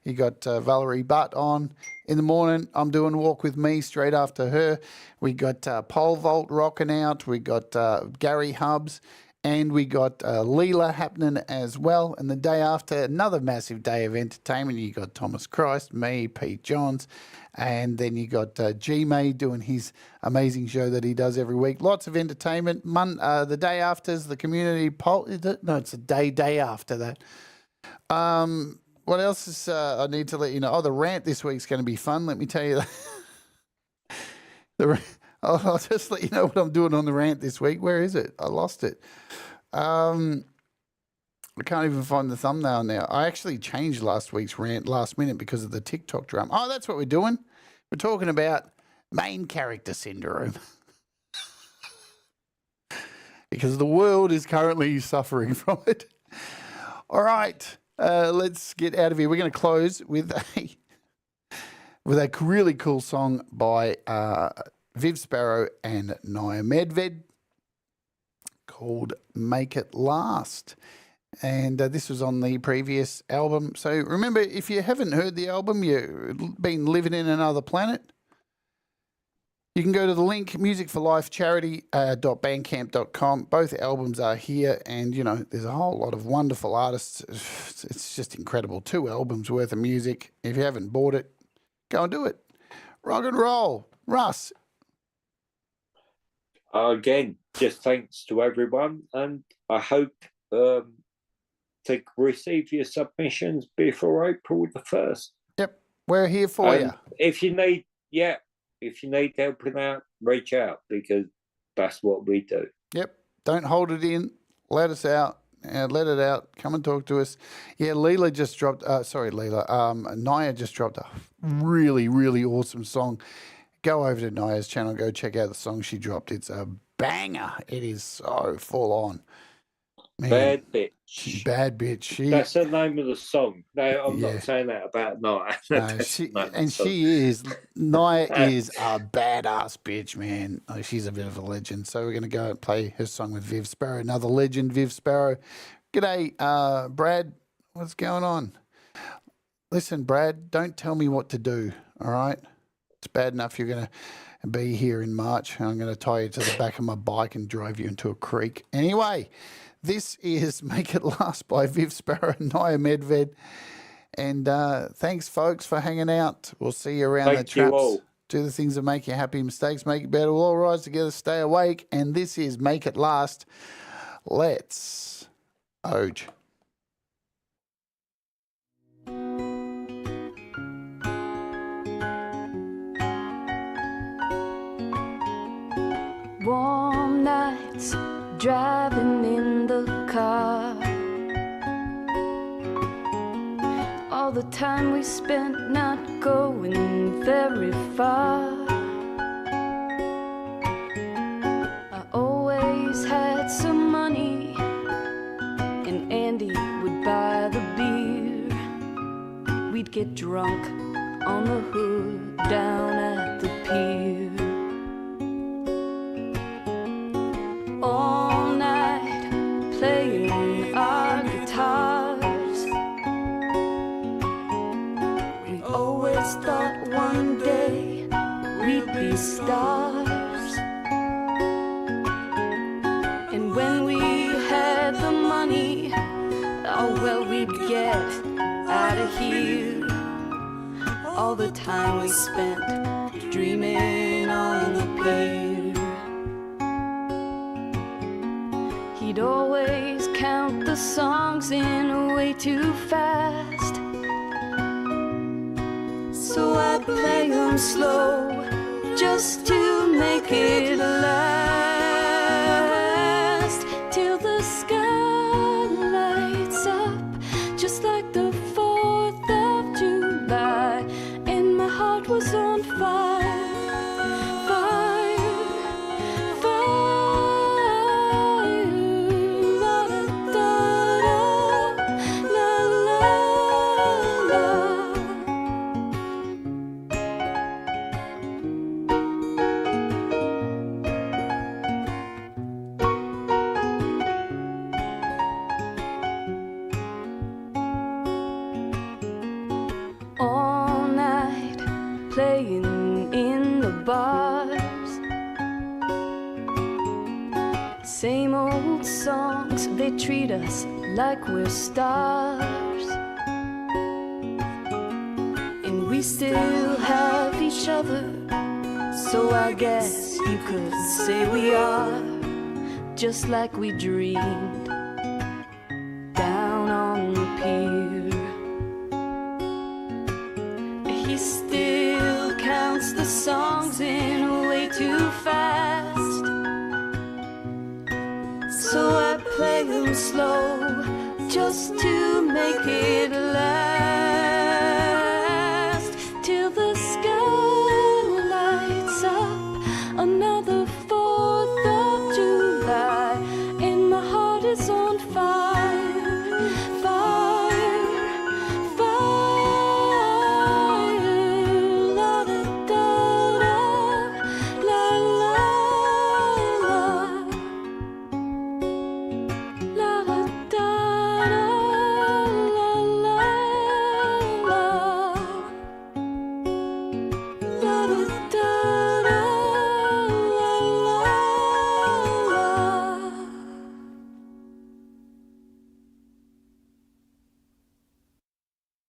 You got Valerie Butt on in the morning. I'm doing Walk With Me straight after her. We got Pole Vault rocking out. We got Gary Hubbs. And we got Leela happening as well. And the day after, another massive day of entertainment. You got Thomas Christ, me, Pete Johns. And then you got G-May doing his amazing show that he does every week. Lots of entertainment. The day after is the community poll. No, it's the day after that. What else is I need to let you know? Oh, the rant this week's going to be fun. Let me tell you that. I'll just let you know what I'm doing on the rant this week. Where is it? I lost it. I can't even find the thumbnail now. I actually changed last week's rant last minute because of the TikTok drama. Oh, that's what we're doing. We're talking about main character syndrome. Because the world is currently suffering from it. All right, let's get out of here. We're going to close with a really cool song by Viv Sparrow and Naya Medved called Make It Last. And this was on the previous album. So remember, if you haven't heard the album, you've been living in another planet, you can go to the link, musicforlifecharity.bandcamp.com. Both albums are here, and, you know, there's a whole lot of wonderful artists. It's just incredible. 2 albums worth of music. If you haven't bought it, go and do it. Rock and roll. Russ. Again, just thanks to everyone, and I hope to receive your submissions before April the 1st. Yep, we're here for you. If you need helping out, reach out, because that's what we do. Yep, don't hold it in. Let us out. Let it out. Come and talk to us. Yeah, Leela just dropped. Naya just dropped a really, really awesome song. Go over to Naya's channel. Go check out the song she dropped. It's a banger. It is so full on. Man, Bad bitch. Bad bitch. That's the name of the song. No, I'm not saying that about Naya. Naya is a badass bitch, man. Oh, she's a bit of a legend. So we're going to go and play her song with Viv Sparrow, another legend, Viv Sparrow. G'day, Brad. What's going on? Listen, Brad, don't tell me what to do, all right? It's bad enough you're going to be here in March, and I'm going to tie you to the back of my bike and drive you into a creek. Anyway, this is Make It Last by Viv Sparrow and Naya Medved. And thanks, folks, for hanging out. We'll see you around the traps. Do the things that make you happy. Mistakes make it better. We'll all rise together, stay awake. And this is Make It Last. Let's Oj. Warm nights, driving in the car. All the time we spent not going very far. I always had some money, and Andy would buy the beer. We'd get drunk on the hood down at the pier. All night playing our guitars. We always thought one day we'd be stars. And when we had the money, oh well, we'd get out of here. All the time we spent dreaming on the pier. He'd always count the songs in way too fast, so I play them slow just to make it last. Till the sky lights up just like the 4th of July, and my heart was on fire. playing in the bars. Same old songs, they treat us like we're stars. And we still have each other, so I guess you could say we are just like we dreamed down on the pier. He still counts the songs in way too fast, so I play them slow just to make it last, till the sky lights up another 4th of July, and my heart is on fire, fire, fire, la da da da, la la la, la da da da, la la la, la da